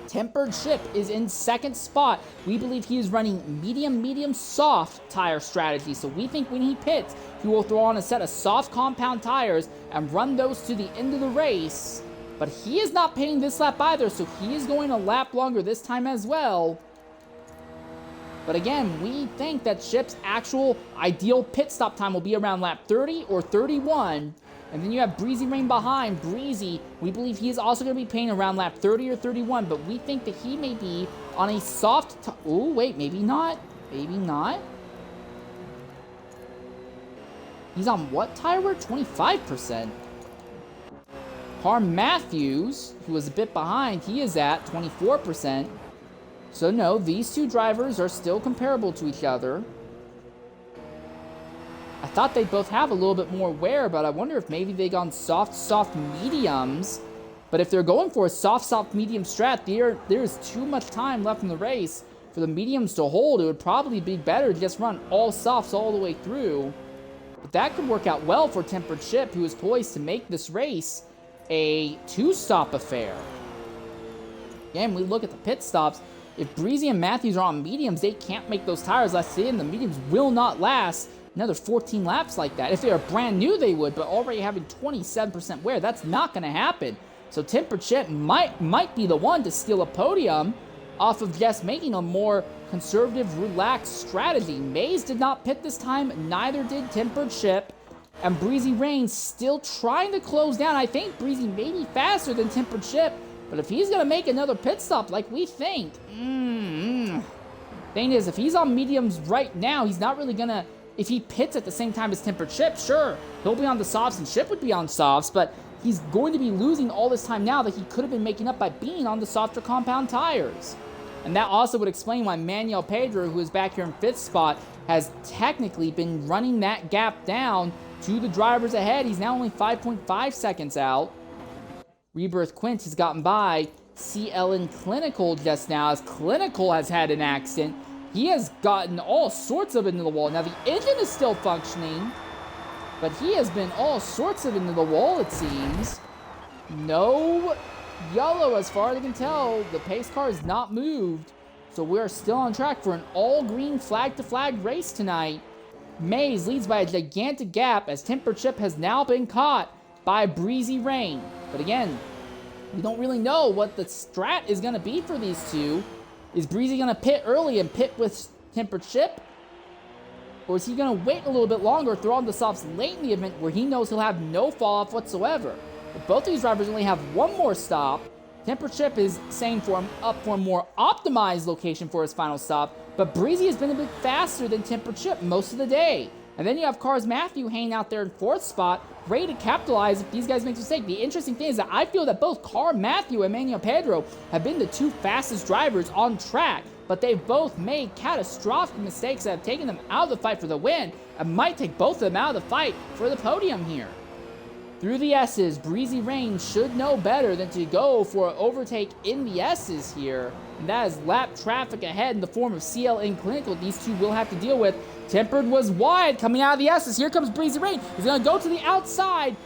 Tempered Chip is in second spot. We believe he is running medium, soft tire strategy. So we think when he pits, he will throw on a set of soft compound tires and run those to the end of the race. But he is not pitting this lap either, so he is going a lap longer this time as well. But again, we think that Chip's actual ideal pit stop time will be around lap 30 or 31. And then you have Breezy Rain behind. Breezy, we believe he is also going to be pitting around lap 30 or 31, but we think that he may be on a soft... Oh, wait, maybe not. Maybe not. He's on what tire wear? 25%. Carl Matthews, who was a bit behind, he is at 24%. So no, these two drivers are still comparable to each other. I thought they'd both have a little bit more wear, but I wonder if maybe they gone soft mediums. But if they're going for a soft medium strat, there is too much time left in the race for the mediums to hold. It would probably be better to just run all softs all the way through. But that could work out well for Tempered Chip, who is poised to make this race a 2-stop affair. Again, we look at the pit stops. If Breezy and Matthews are on mediums, they can't make those tires last in. The mediums will not last another 14 laps like that. If they are brand new, they would, but already having 27% wear, that's not going to happen. So Tempered Chip might be the one to steal a podium off of just making a more conservative, relaxed strategy. Mays did not pit this time, neither did Tempered Chip. And Breezy Rain still trying to close down. I think Breezy may be faster than Tempered Chip, but if he's going to make another pit stop like we think, thing is, if he's on mediums right now, he's not really going to... If he pits at the same time as Tempered Chip, sure, he'll be on the softs and Chip would be on softs, but he's going to be losing all this time now that he could have been making up by being on the softer compound tires. And that also would explain why Manuel Pedro, who is back here in 5th spot, has technically been running that gap down to the drivers ahead. He's now only 5.5 seconds out. Rebirth Quint has gotten by CLN Clinical just now, as Clinical has had an accident. He has gotten all sorts of into the wall. Now, the engine is still functioning, but he has been all sorts of into the wall, it seems. No yellow, as far as I can tell. The pace car is not moved, so we are still on track for an all-green flag-to-flag race tonight. Mays leads by a gigantic gap, as Tempered Chip has now been caught by Breezy Rain. But again, we don't really know what the strat is going to be for these two. Is Breezy going to pit early and pit with Tempered Chip? Or is he going to wait a little bit longer, throw on the softs late in the event where he knows he'll have no fall-off whatsoever? But both of these drivers only have one more stop. Tempered Chip is saying for him up for a more optimized location for his final stop, but Breezy has been a bit faster than Tempered Chip most of the day. And then you have Cars Matthew hanging out there in 4th spot, ready to capitalize if these guys make a mistake. The interesting thing is that I feel that both Car Matthew and Manuel Pedro have been the two fastest drivers on track, but they've both made catastrophic mistakes that have taken them out of the fight for the win, and might take both of them out of the fight for the podium here. Through the S's, Breezy Rain should know better than to go for an overtake in the S's here. And that is lap traffic ahead in the form of CLN Clinical. These two will have to deal with. Tempered was wide coming out of the S's. Here comes Breezy Rain. He's going to go to the outside.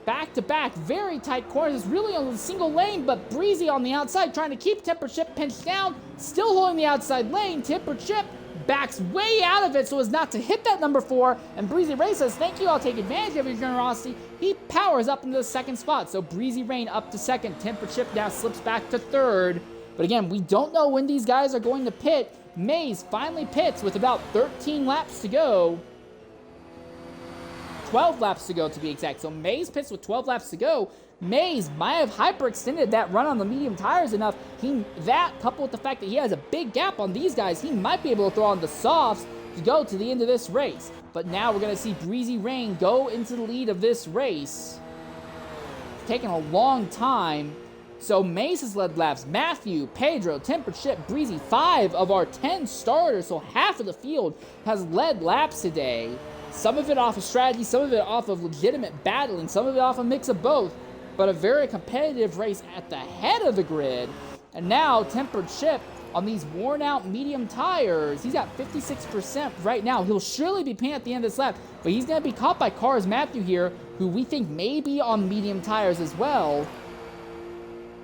Back to back, very tight corners. It's really on a single lane, but Breezy on the outside trying to keep Tempered Chip pinched down. Still holding the outside lane. Tempered Chip backs way out of it so as not to hit that number 4, and Breezy Rain says, thank you, I'll take advantage of your generosity. He powers up into the second spot, so Breezy Rain up to second. Tempered Chip now slips back to third. But again, we don't know when these guys are going to pit. Maze finally pits with about 13 laps to go. 12 laps to go to be exact. So Maze pits with 12 laps to go. Maze might have hyperextended that run on the medium tires enough. That coupled with the fact that he has a big gap on these guys, he might be able to throw on the softs to go to the end of this race. But now we're going to see Breezy Rain go into the lead of this race. It's taken a long time. So Maze has led laps. Matthew, Pedro, Tempered Chip, Breezy, 5 of our 10 starters, so half of the field has led laps today. Some of it off of strategy, some of it off of legitimate battling, some of it off a mix of both. But a very competitive race at the head of the grid. And now Tempered Chip on these worn out medium tires, he's got 56% right now. He'll surely be pinning at the end of this lap, but he's going to be caught by Cars Matthew here, who we think may be on medium tires as well.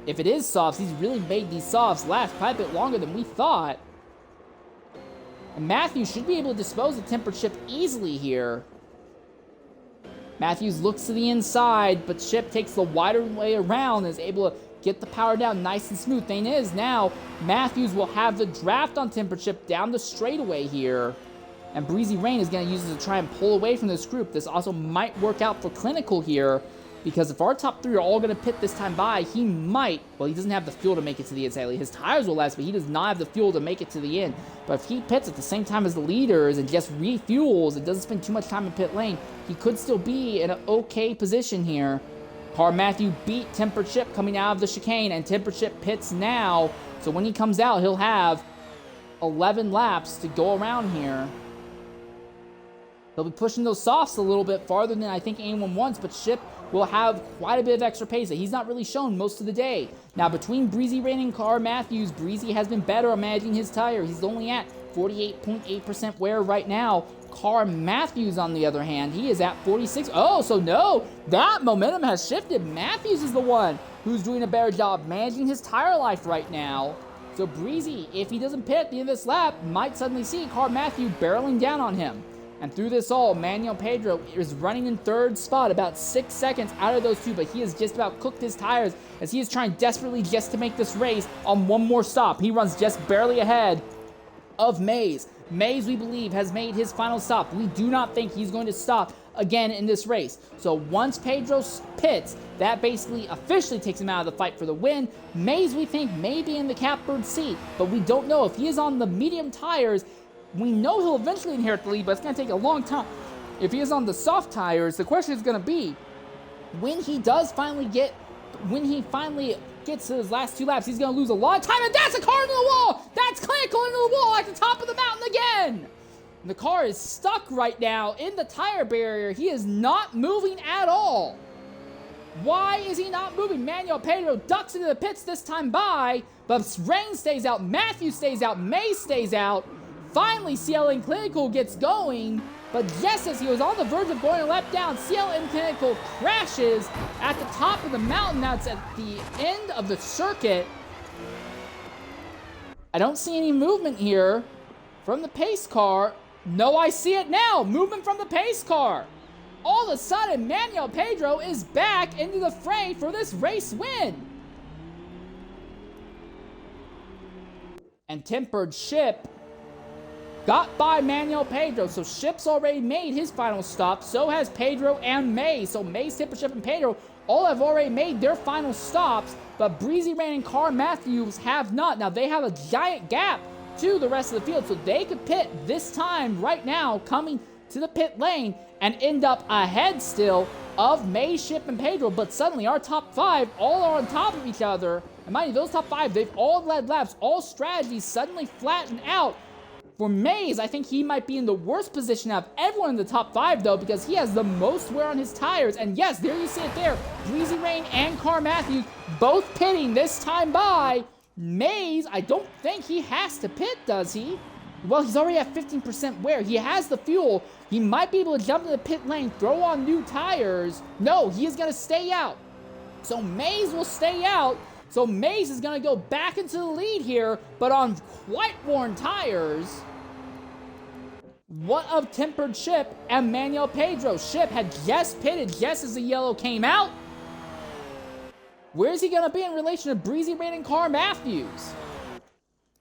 If it is softs, he's really made these softs last quite a bit longer than we thought. And Matthew should be able to dispose of Tempered Chip easily here. Matthews looks to the inside, but Chip takes the wider way around and is able to get the power down nice and smooth. Thing is, now Matthews will have the draft on Tempered Chip down the straightaway here. And Breezy Rain is going to use it to try and pull away from this group. This also might work out for Clinical here, because if our top 3 are all going to pit this time by, he might, well, he doesn't have the fuel to make it to the inside. His tires will last, but he does not have the fuel to make it to the end. But if he pits at the same time as the leaders and just refuels and doesn't spend too much time in pit lane, he could still be in an okay position here. Car Matthew beat Tempered Chip coming out of the chicane, and Tempered Chip pits now. So when he comes out, he'll have 11 laps to go around here. He'll be pushing those softs a little bit farther than I think anyone wants, but Chip will have quite a bit of extra pace that he's not really shown most of the day. Now, between Breezy Rain and Car Matthews, Breezy has been better at managing his tire. He's only at 48.8% wear right now. Car Matthews, on the other hand, he is at 46. Oh, so no, that momentum has shifted. Matthews is the one who's doing a better job managing his tire life right now. So Breezy, if he doesn't pit at the end of this lap, might suddenly see Car Matthew barreling down on him. And through this all, Manuel Pedro is running in third spot, about 6 seconds out of those 2, but he has just about cooked his tires as he is trying desperately just to make this race on one more stop. He runs just barely ahead of Maze. Maze, we believe, has made his final stop. We do not think he's going to stop again in this race. So once Pedro pits, that basically officially takes him out of the fight for the win. Maze, we think, may be in the catbird seat, but we don't know. If he is on the medium tires, we know he'll eventually inherit the lead, but it's going to take a long time. If he is on the soft tires, the question is going to be, when he finally gets to his last 2 laps, he's going to lose a lot of time, and that's a car into the wall! That's Clinical into the wall at the top of the mountain again! And the car is stuck right now in the tire barrier. He is not moving at all. Why is he not moving? Manuel Pedro ducks into the pits this time by, but Rain stays out, Matthew stays out, May stays out. Finally, CLN Clinical gets going, but just as he was on the verge of going a lap down, CLN Clinical crashes at the top of the mountain. That's at the end of the circuit. I don't see any movement here from the pace car. No, I see it now. Movement from the pace car. All of a sudden, Manuel Pedro is back into the fray for this race win. And Tempered Chip got by Manuel Pedro, so Chip's already made his final stop. So has Pedro and May. So May, Tempered Chip, and Pedro all have already made their final stops, but Breezy Rain and Car Matthews have not. Now, they have a giant gap to the rest of the field, so they could pit this time right now, coming to the pit lane, and end up ahead still of May, Chip, and Pedro. But suddenly, our top 5 all are on top of each other. And mind you, those top 5, they've all led laps. All strategies suddenly flatten out. For Maze, I think he might be in the worst position out of everyone in the top 5, though, because he has the most wear on his tires. And yes, there you see it there. Breezy Rain and Car Matthews both pitting this time by. Maze, I don't think he has to pit, does he? Well, he's already at 15% wear. He has the fuel. He might be able to jump to the pit lane, throw on new tires. No, he is going to stay out. So Maze will stay out. So Maze is going to go back into the lead here, but on quite worn tires. What of Tempered Chip and Manuel Pedro? Chip had just pitted just as the yellow came out. Where's he going to be in relation to Breezy Rain and Car Matthews?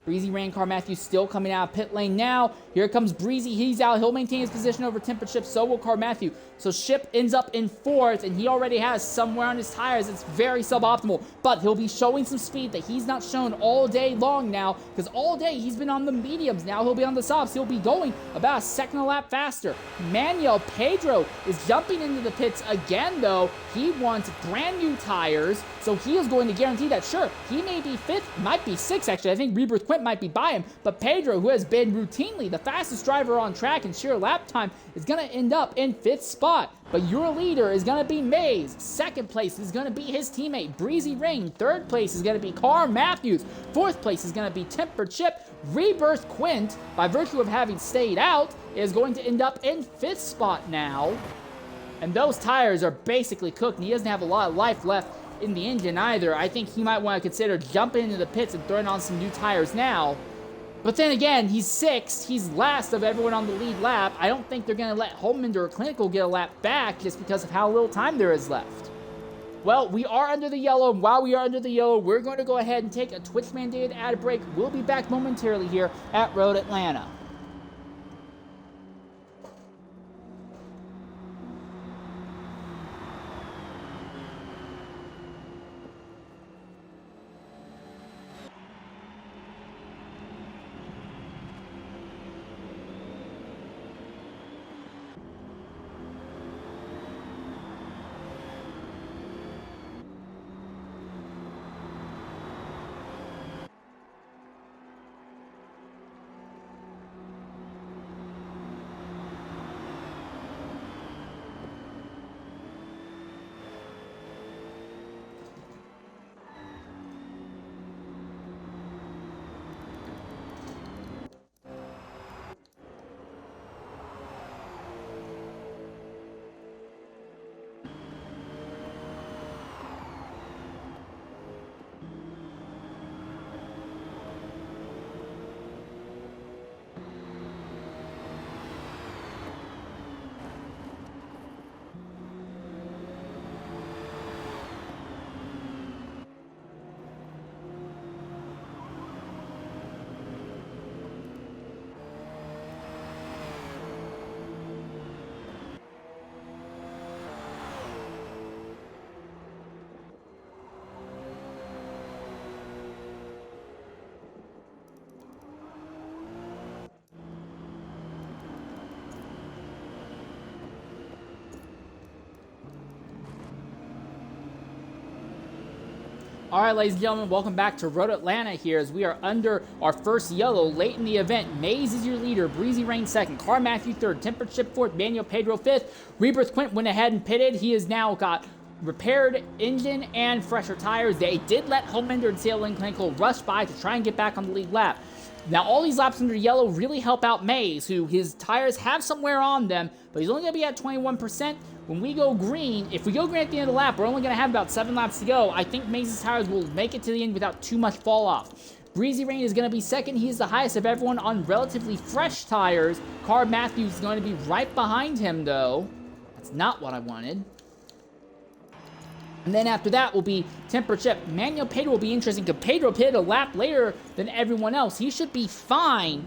Breezy Rain, Car Matthews still coming out of pit lane now. Here comes Breezy. He's out. He'll maintain his position over Tempered Chip. So will Car Matthew. So Chip ends up in fourth, and he already has somewhere on his tires. It's very suboptimal, but he'll be showing some speed that he's not shown all day long now, because all day he's been on the mediums. Now he'll be on the softs. He'll be going about a second a lap faster. Manuel Pedro is jumping into the pits again, though. He wants brand new tires, so he is going to guarantee that. Sure, he may be fifth, might be sixth, actually. I think Rebirth Quint might be by him, but Pedro, who has been routinely the fastest driver on track in sheer lap time, is going to end up in fifth spot. But your leader is going to be Maze. Second place is going to be his teammate, Breezy Rain. Third place is going to be Car Matthews. Fourth place is going to be Tempered Chip. Rebirth Quint, by virtue of having stayed out, is going to end up in fifth spot now. And those tires are basically cooked, and he doesn't have a lot of life left in the engine either. I think he might want to consider jumping into the pits and throwing on some new tires now. But then again, he's sixth. He's last of everyone on the lead lap. I don't think they're going to let Holmender or Clinical get a lap back just because of how little time there is left. Well, we are under the yellow, and while we are under the yellow, we're going to go ahead and take a Twitch-mandated ad break. We'll be back momentarily here at Road Atlanta. All right, ladies and gentlemen, welcome back to Road Atlanta here as we are under our first yellow late in the event. Maze is your leader, Breezy Rain second, Car Matthew third, Tempered Chip fourth, Manuel Pedro fifth. Rebirth Quint went ahead and pitted. He has now got repaired engine and fresher tires. They did let Homelander and CL Clinical rush by to try and get back on the lead lap. Now, all these laps under yellow really help out Maze, who his tires have some wear on them, but he's only going to be at 21%. When we go green, if we go green at the end of the lap, we're only going to have about 7 laps to go. I think Maze's tires will make it to the end without too much fall off. Breezy Rain is going to be second. He is the highest of everyone on relatively fresh tires. Car Matthews is going to be right behind him, though. That's not what I wanted. And then after that will be Tempered Chip. Manuel Pedro will be interesting because Pedro pitted a lap later than everyone else. He should be fine.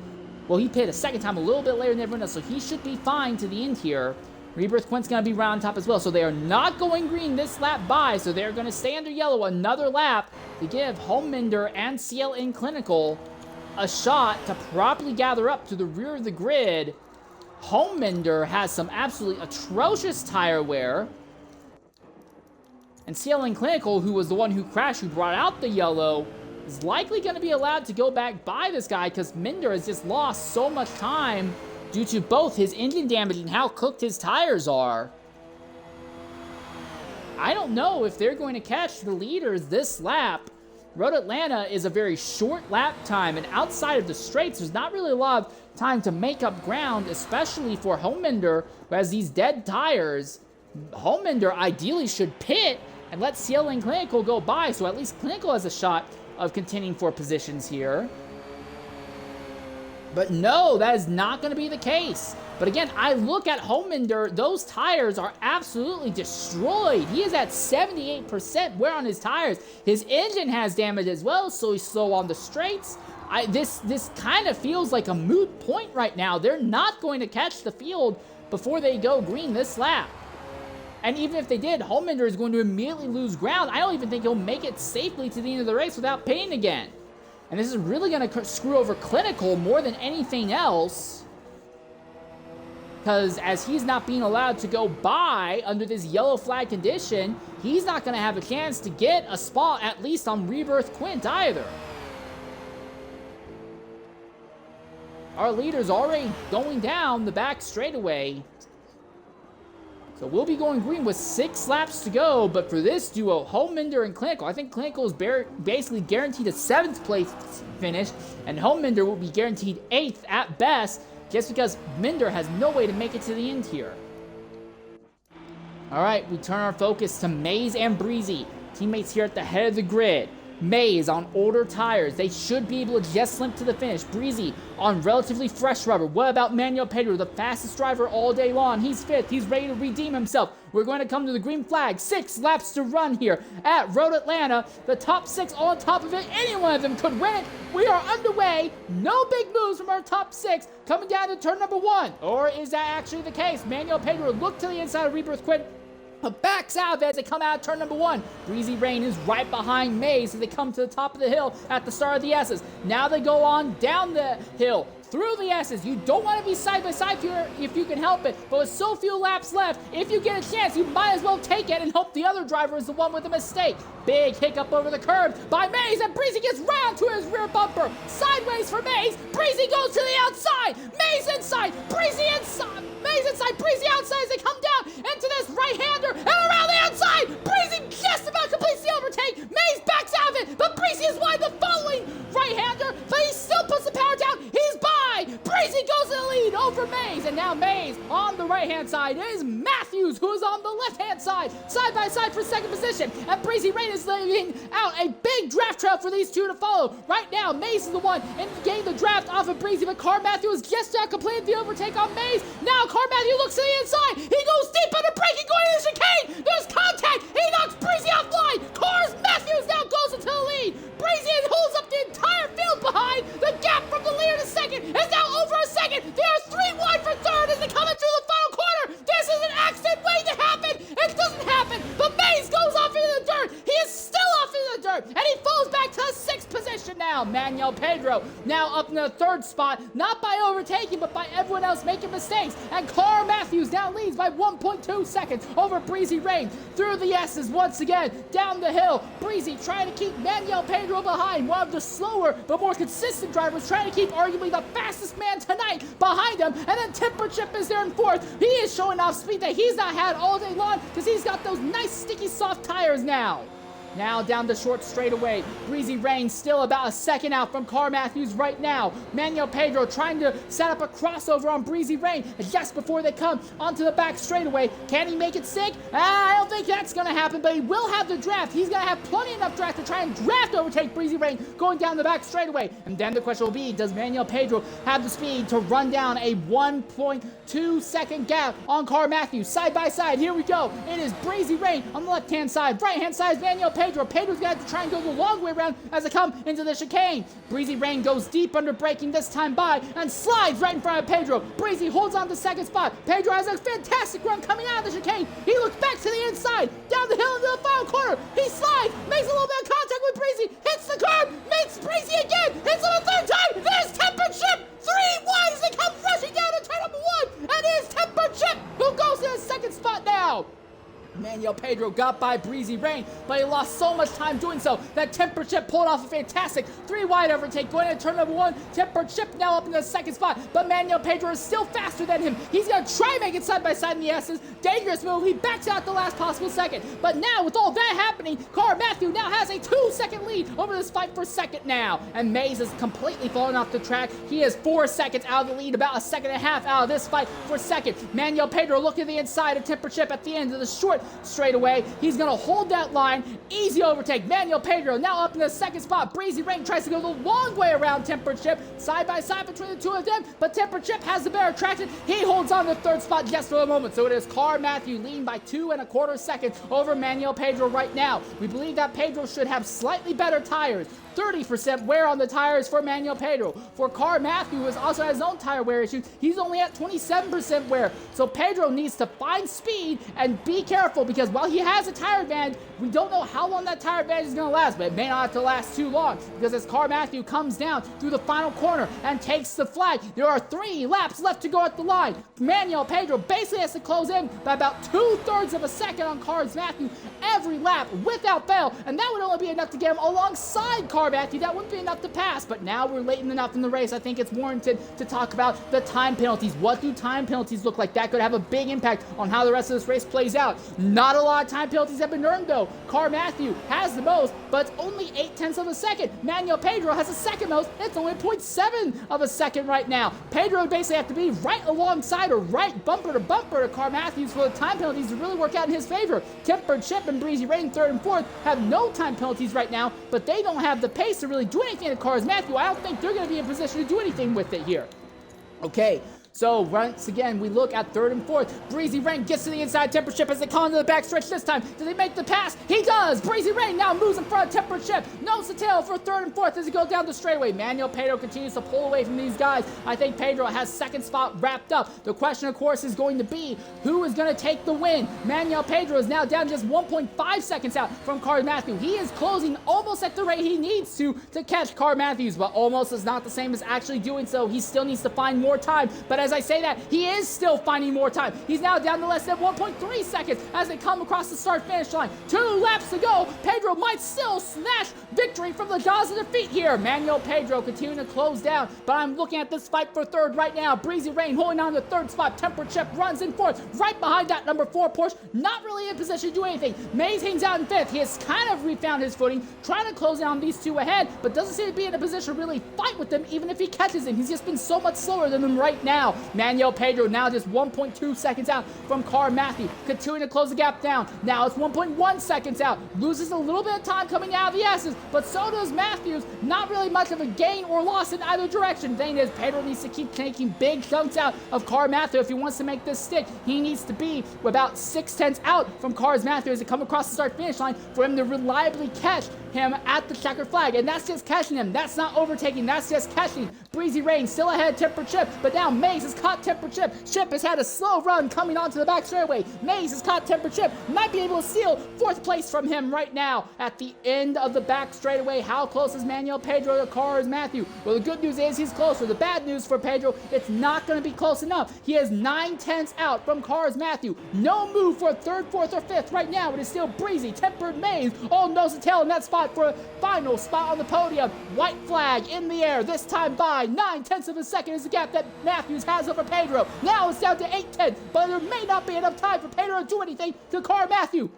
Well, he pitted a second time a little bit later than everyone else, so he should be fine to the end here. Rebirth Quint's going to be right on top as well. So they are not going green this lap by, so they're going to stay under yellow another lap to give Homelander and CLN Clinical a shot to properly gather up to the rear of the grid. Homelander has some absolutely atrocious tire wear. And CLN Clinical, who was the one who crashed, who brought out the yellow, is likely going to be allowed to go back by this guy because Minder has just lost so much time due to both his engine damage and how cooked his tires are. I don't know if they're going to catch the leaders this lap. Road Atlanta is a very short lap time, and outside of the straights, there's not really a lot of time to make up ground, especially for Homelander, who has these dead tires. Homelander ideally should pit and let CLN Clinical go by, so at least Clinical has a shot of contending for positions here. But no, that is not going to be the case. But again, I look at Holminder, those tires are absolutely destroyed. He is at 78% wear on his tires. His engine has damage as well, so he's slow on the straights. This kind of feels like a moot point right now. They're not going to catch the field before they go green this lap. And even if they did, Holminder is going to immediately lose ground. I don't even think he'll make it safely to the end of the race without pain again. And this is really going to screw over Clinical more than anything else. Because as he's not being allowed to go by under this yellow flag condition, he's not going to have a chance to get a spot, at least on Rebirth Quint either. Our leader's already going down the back straightaway. So we'll be going green with 6 laps to go, but for this duo, Holminder and Clinical, I think Clinical is basically guaranteed a 7th place finish, and Holminder will be guaranteed 8th at best, just because Minder has no way to make it to the end here. All right, we turn our focus to Maze and Breezy, teammates here at the head of the grid. Maze on older tires. They should be able to just limp to the finish. Breezy on relatively fresh rubber. What about Manuel Pedro, the fastest driver all day long? He's 5th. He's ready to redeem himself. We're going to come to the green flag. 6 laps to run here at Road Atlanta. The top 6 on top of it. Any one of them could win it. We are underway. No big moves from our top 6 coming down to turn number 1. Or is that actually the case? Manuel Pedro look to the inside of Rebirth Quint. Backs out as they come out of turn number 1. Breezy Rain is right behind Maze as they come to the top of the hill at the start of the S's. Now they go on down the hill through the S's. You don't want to be side by side here if you can help it, but with so few laps left, if you get a chance, you might as well take it and hope the other driver is the one with a mistake. Big hiccup over the curb by Maze, and Breezy gets round to his rear bumper. Sideways for Maze. Breezy goes to the outside. Maze inside. Breezy inside. Maze inside. Breezy outside as they come down into this right-hander and around the outside. Breezy just about completes the overtake. Maze backs out of it, but Breezy is wide the following right-hander, but he still puts the power down. He's by. Breezy goes to the lead over Maze, and now Maze on the right-hand side is Matthews, who is on the left-hand side by side for second position, and Breezy Rain is leaving out a big draft trail for these two to follow. Right now, Maze is the one getting the draft off of Breezy, but Car Matthews just completed the overtake on Maze. Now Car Matthews looks to the inside. He goes deep under braking, going to the chicane. There's contact. He knocks Breezy offline. Cars Matthews now goes into the lead. Breezy holds up the entire field behind. The gap from the leader to second is now over a second. They are 3 wide for third as they come into the final corner. This is an accident waiting to happen. It doesn't happen, but Maze goes off into the dirt. He is still off into the dirt, and he falls back to the 6th position now. Manuel Pedro now up in the 3rd spot, not by overtaking, but by everyone else making mistakes. And Car Matthews now leads by 1.2 seconds over Breezy Rain. Through the S's once again, down the hill. Breezy trying to keep Manuel Pedro behind. One of the slower but more consistent drivers trying to keep arguably the fastest man tonight behind him. And then Temper Chip is there in 4th. He is showing off speed that he's not had all day long because he's got those nice sticky soft tires now. Now down the short straightaway. Breezy Rain still about a second out from Car Matthews right now. Manuel Pedro trying to set up a crossover on Breezy Rain just before they come onto the back straightaway. Can he make it stick? I don't think that's going to happen, but he will have the draft. He's going to have plenty enough draft to try and draft overtake Breezy Rain going down the back straightaway. And then the question will be, does Manuel Pedro have the speed to run down a 1.2 second gap on Car Matthews? Side by side, here we go. It is Breezy Rain on the left-hand side. Right-hand side is Manuel Pedro. Pedro's going to have to try and go the long way around as they come into the chicane. Breezy Rain goes deep under braking this time by and slides right in front of Pedro. Breezy holds on to 2nd spot. Pedro has a fantastic run coming out of the chicane. He looks back to the inside, down the hill into the final corner. He slides, makes a little bit of contact with Breezy, hits the curb, makes Breezy again, hits him a 3rd time. There's Temper Chip. 3 wide as they come rushing down to turn number 1. And it is Temper Chip who goes to the 2nd spot now. Manuel Pedro got by Breezy Rain, but he lost so much time doing so that Temper Chip pulled off a fantastic 3 wide overtake going into turn number 1. Temper Chip now up in the 2nd spot, but Manuel Pedro is still faster than him. He's going to try and make it side by side in the S's. Dangerous move. He backs out the last possible second. But now, with all that happening, Car Matthew now has a 2-second lead over this fight for second now. And Maze is completely falling off the track. He is 4 seconds out of the lead, about a second and a half out of this fight for second. Manuel Pedro looking to the inside of Temper Chip at the end of the short straightaway. He's going to hold that line. Easy overtake. Manuel Pedro now up in the second spot. Breezy Rain tries to go the long way around Tempered Chip. Side by side between the two of them, but Tempered Chip has the better traction. He holds on to the third spot just for a moment. So it is Car Matthew leading by 2.25 seconds over Manuel Pedro right now. We believe that Pedro should have slightly better tires. 30% wear on the tires for Manuel Pedro. For Car Matthew, who also has his own tire wear issue, he's only at 27% wear. So Pedro needs to find speed and be careful, because while he has a tire advantage, we don't know how long that tire advantage is going to last, but it may not have to last too long, because as Car Matthew comes down through the final corner and takes the flag, there are 3 laps left to go at the line. Manuel Pedro basically has to close in by about 2/3 of a second on Car Matthew every lap without fail, and that would only be enough to get him alongside Car Matthew. That wouldn't be enough to pass, but now we're late enough in the race. I think it's warranted to talk about the time penalties. What do time penalties look like? That could have a big impact on how the rest of this race plays out. Not a lot of time penalties have been earned, though. Car Matthew has the most, but it's only 0.8 of a second. Manuel Pedro has the second most. It's only 0.7 of a second right now. Pedro would basically have to be right alongside or right bumper to bumper to Car Matthews for the time penalties to really work out in his favor. Tempered Chip and Breezy Rain, 3rd and 4th, have no time penalties right now, but they don't have the pace to really do anything to Car Matthew. I don't think they're going to be in position to do anything with it here. Okay. So once again, we look at 3rd and 4th. Breezy Rain gets to the inside. Tempered Chip as they come into the backstretch this time. Does he make the pass? He does! Breezy Rain now moves in front of Tempered Chip. Nose to tail for 3rd and 4th as he goes down the straightaway. Manuel Pedro continues to pull away from these guys. I think Pedro has second spot wrapped up. The question, of course, is going to be who is going to take the win. Manuel Pedro is now down just 1.5 seconds out from Car Matthew. He is closing almost at the rate he needs to catch Car Matthews, but almost is not the same as actually doing so. He still needs to find more time. But as I say that, he is still finding more time. He's now down to less than 1.3 seconds as they come across the start-finish line. 2 laps to go. Pedro might still snatch victory from the jaws of defeat here. Manuel Pedro continuing to close down, but I'm looking at this fight for 3rd right now. Breezy Rain holding on to 3rd spot. Tempered Chip runs in 4th, right behind that number 4 Porsche. Not really in position to do anything. Mays hangs out in 5th. He has kind of refound his footing, trying to close down these 2 ahead, but doesn't seem to be in a position to really fight with them, even if he catches him. He's just been so much slower than them right now. Manuel Pedro now just 1.2 seconds out from Car Matthew, continuing to close the gap down. Now it's 1.1 seconds out. Loses a little bit of time coming out of the S's, but so does Matthews. Not really much of a gain or loss in either direction. The thing is, Pedro needs to keep taking big chunks out of Car Matthew if he wants to make this stick. He needs to be about 0.6 out from Car Matthew as they come across the start-finish line for him to reliably catch him at the checkered flag, and that's just catching him. That's not overtaking, that's just catching. Breezy Rain still ahead of Tempered Chip, but now Mays has caught Tempered Chip. Chip has had a slow run coming onto the back straightaway. Mays has caught Tempered Chip, might be able to steal 4th place from him right now at the end of the back straightaway. How close is Manuel Pedro to Car Matthew? Well, the good news is he's closer. The bad news for Pedro, it's not going to be close enough. He is 9/10 out from Car Matthew. No move for 3rd, 4th, or 5th right now. It is still Breezy, Tempered, Mays, all nose to tail in that spot for a final spot on the podium. White flag in the air, this time by 9/10 of a second is the gap that Matthews has over Pedro. Now it's down to 8/10, but there may not be enough time for Pedro to do anything to Car Matthew.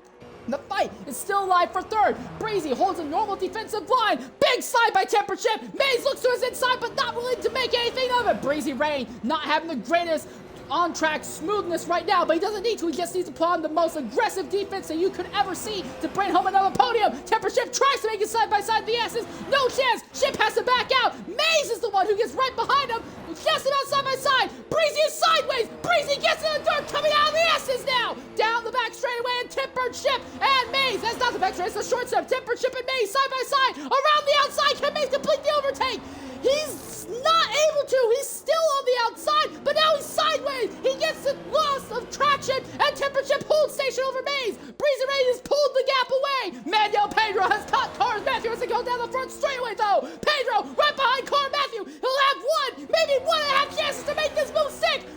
The fight is still alive for 3rd. Breezy holds a normal defensive line. Big slide by Tempered Chip. Mays looks to his inside, but not willing to make anything of it. Breezy Rain not having the greatest on-track smoothness right now, but he doesn't need to. He just needs to put on the most aggressive defense that you could ever see to bring home another podium. Tempered Chip tries to make it side by side the S's. No chance. Chip has to back out. Mays is the one who gets right behind him. Just about side by side. Breezy is sideways. Breezy gets in the dirt, coming out of the S's now. Down the back straightaway, and Tempered Chip and Mays. That's not the back straight, it's the short step. Tempered Chip and Mays side by side. Around the outside, can Mays complete the overtake? He's not able to. He's still on the outside, but now he's sideways. He gets the loss of traction, and Tempered Chip holds station over Mays. Breezy Rain has pulled the gap away. Manuel Pedro has caught Car Matthew as they go down the front straightaway, though. Pedro right behind Car Matthew. He'll have 1, maybe 1.5 chances to make this move stick.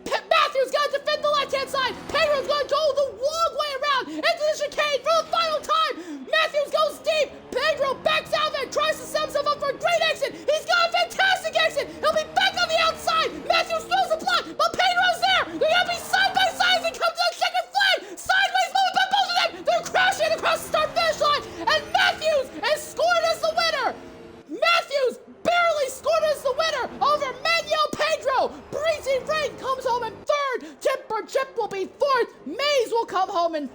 Matthews got to defend the left-hand side. Pedro's going to go the long way around into the chicane for the final time. Matthews goes deep. Pedro backs out of it, tries to set himself up for a great exit. He's got a fantastic exit. He'll be back on the outside. Matthews throws a block, but Pedro's there. They're going to be side by side as they come to the checkered flag. Sideways movement by both of them. They're crashing across the start-finish line, and Matthews is scored as the winner.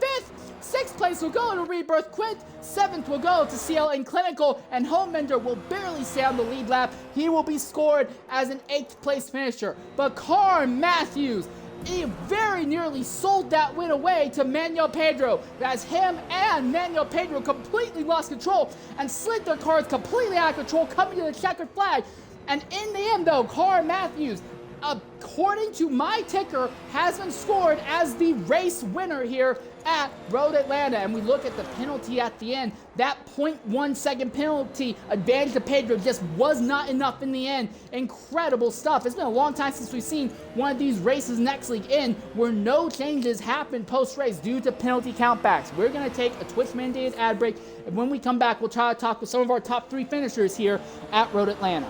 5th. 6th place will go to Rebirth Quint. 7th will go to CL and Clinical, and Homelander will barely stay on the lead lap. He will be scored as an 8th place finisher. But Carr Matthews, he very nearly sold that win away to Manuel Pedro, as him and Manuel Pedro completely lost control and slid their cars completely out of control, coming to the checkered flag. And in the end, though, Carr Matthews, according to my ticker, has been scored as the race winner here at Road Atlanta. And we look at the penalty at the end. That 0.1 second penalty advantage to Pedro just was not enough in the end. Incredible stuff. It's been a long time since we've seen one of these races next league in where no changes happen post-race due to penalty countbacks. We're going to take a Twitch-mandated ad break, and when we come back, we'll try to talk with some of our top 3 finishers here at Road Atlanta.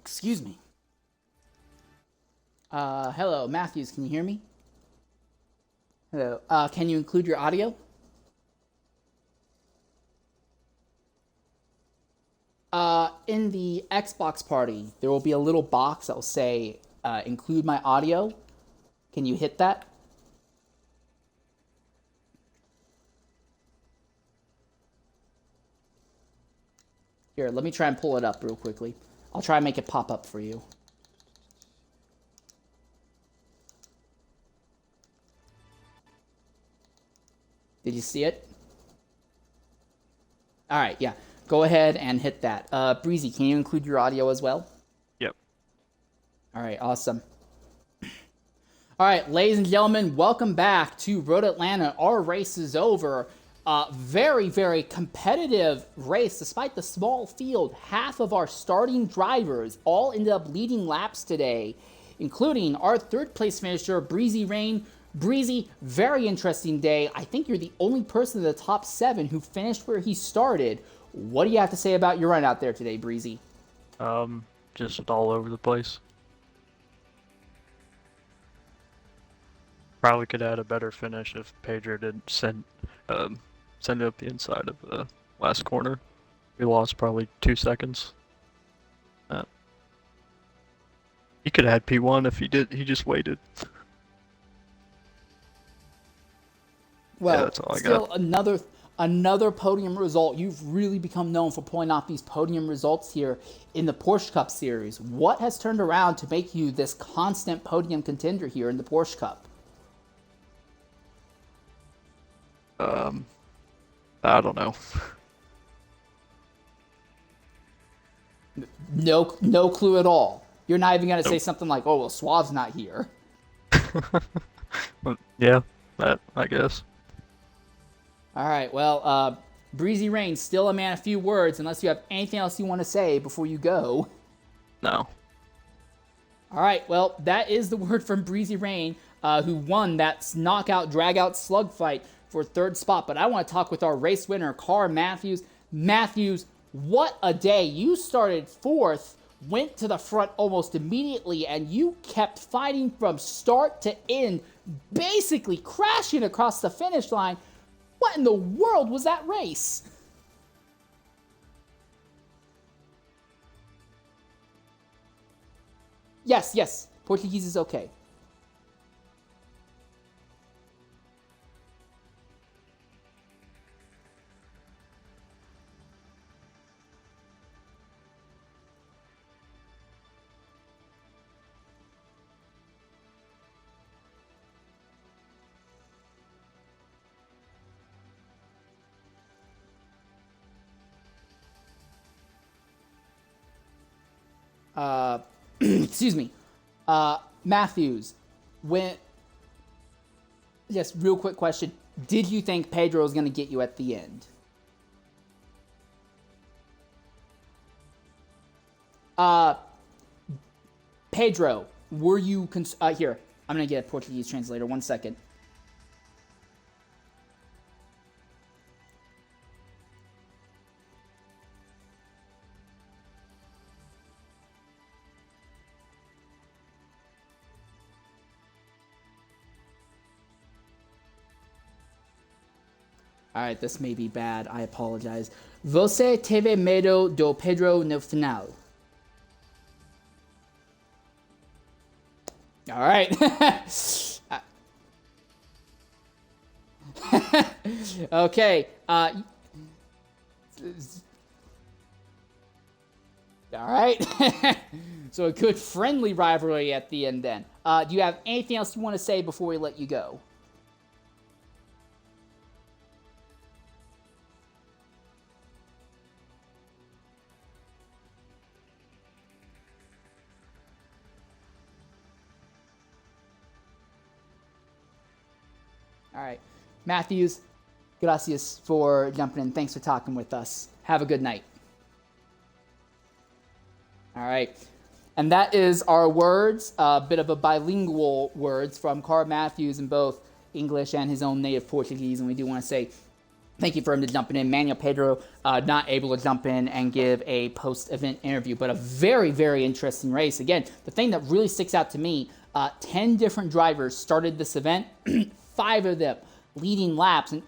Excuse me. Hello, Matthews, can you hear me? Hello. Can you include your audio? In the Xbox party, there will be a little box that will say, include my audio. Can you hit that? Here, let me try and pull it up real quickly. I'll try and make it pop up for you. Did you see it? All right, yeah. Go ahead and hit that. Breezy, can you include your audio as well? Yep. All right, awesome. All right, ladies and gentlemen, welcome back to Road Atlanta. Our race is over. Very, very competitive race. Despite the small field, half of our starting drivers all ended up leading laps today, including our 3rd place finisher, Breezy Rain. Breezy, very interesting day. I think you're the only person in the top 7 who finished where he started. What do you have to say about your run out there today, Breezy? Just all over the place. Probably could add a better finish if Pedro didn't send it up the inside of the last corner. We lost probably 2 seconds. He could have had P1 if he did. He just waited. Well, yeah, that's all I still got. another podium result. You've really become known for pointing out these podium results here in the Porsche Cup Series. What has turned around to make you this constant podium contender here in the Porsche Cup? I don't know. No clue at all. You're not even going to say something like, oh, well, Suave's not here. Yeah, that, I guess. All right, well, Breezy Rain, still a man of few words, unless you have anything else you want to say before you go. No. All right, well, that is the word from Breezy Rain, who won that knockout, drag-out slug fight for 3rd spot. But I want to talk with our race winner, Carr Matthews. Matthews, what a day. You started 4th, went to the front almost immediately, and you kept fighting from start to end, basically crashing across the finish line. What in the world was that race? Yes, yes. Portuguese is okay. Excuse me. Matthews, when yes, real quick question. Did you think Pedro was going to get you at the end? Uh, Pedro, were you here? I'm going to get a Portuguese translator. 1 second. All right, this may be bad. I apologize. Você teve medo do Pedro no final? All right. Okay. All right. So a good friendly rivalry at the end then. Do you have anything else you want to say before we let you go? All right. Matthews, gracias for jumping in. Thanks for talking with us. Have a good night. All right. And that is our words, a bit of a bilingual words from Carl Matthews in both English and his own native Portuguese. And we do want to say thank you for him to jumping in. Manuel Pedro not able to jump in and give a post-event interview, but a very, very interesting race. Again, the thing that really sticks out to me, 10 different drivers started this event, 5 of them leading laps. And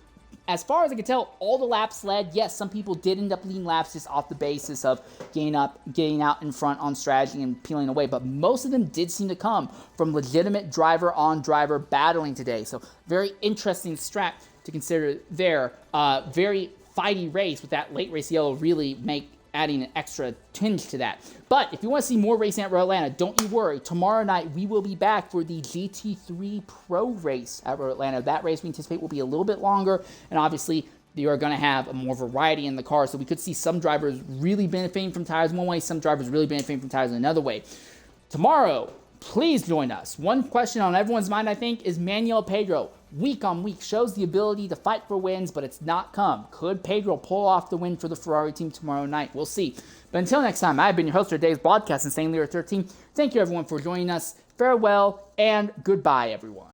as far as I can tell, all the laps led. Yes, some people did end up leading laps just off the basis of getting out in front on strategy and peeling away. But most of them did seem to come from legitimate driver-on-driver battling today. So very interesting strat to consider there. Very fighty race with that late race yellow really adding an extra tinge to that. But if you want to see more racing at Road Atlanta, don't you worry. Tomorrow night, we will be back for the GT3 Pro race at Road Atlanta. That race we anticipate will be a little bit longer, and obviously you are going to have more variety in the car, so we could see some drivers really benefiting from tires one way, some drivers really benefiting from tires another way. Tomorrow, please join us. One question on everyone's mind, I think, is Manuel Pedro. Week on week shows the ability to fight for wins, but it's not come. Could Pedro pull off the win for the Ferrari team tomorrow night? We'll see. But until next time, I've been your host for today's broadcast in St. Lear 13. Thank you, everyone, for joining us. Farewell and goodbye, everyone.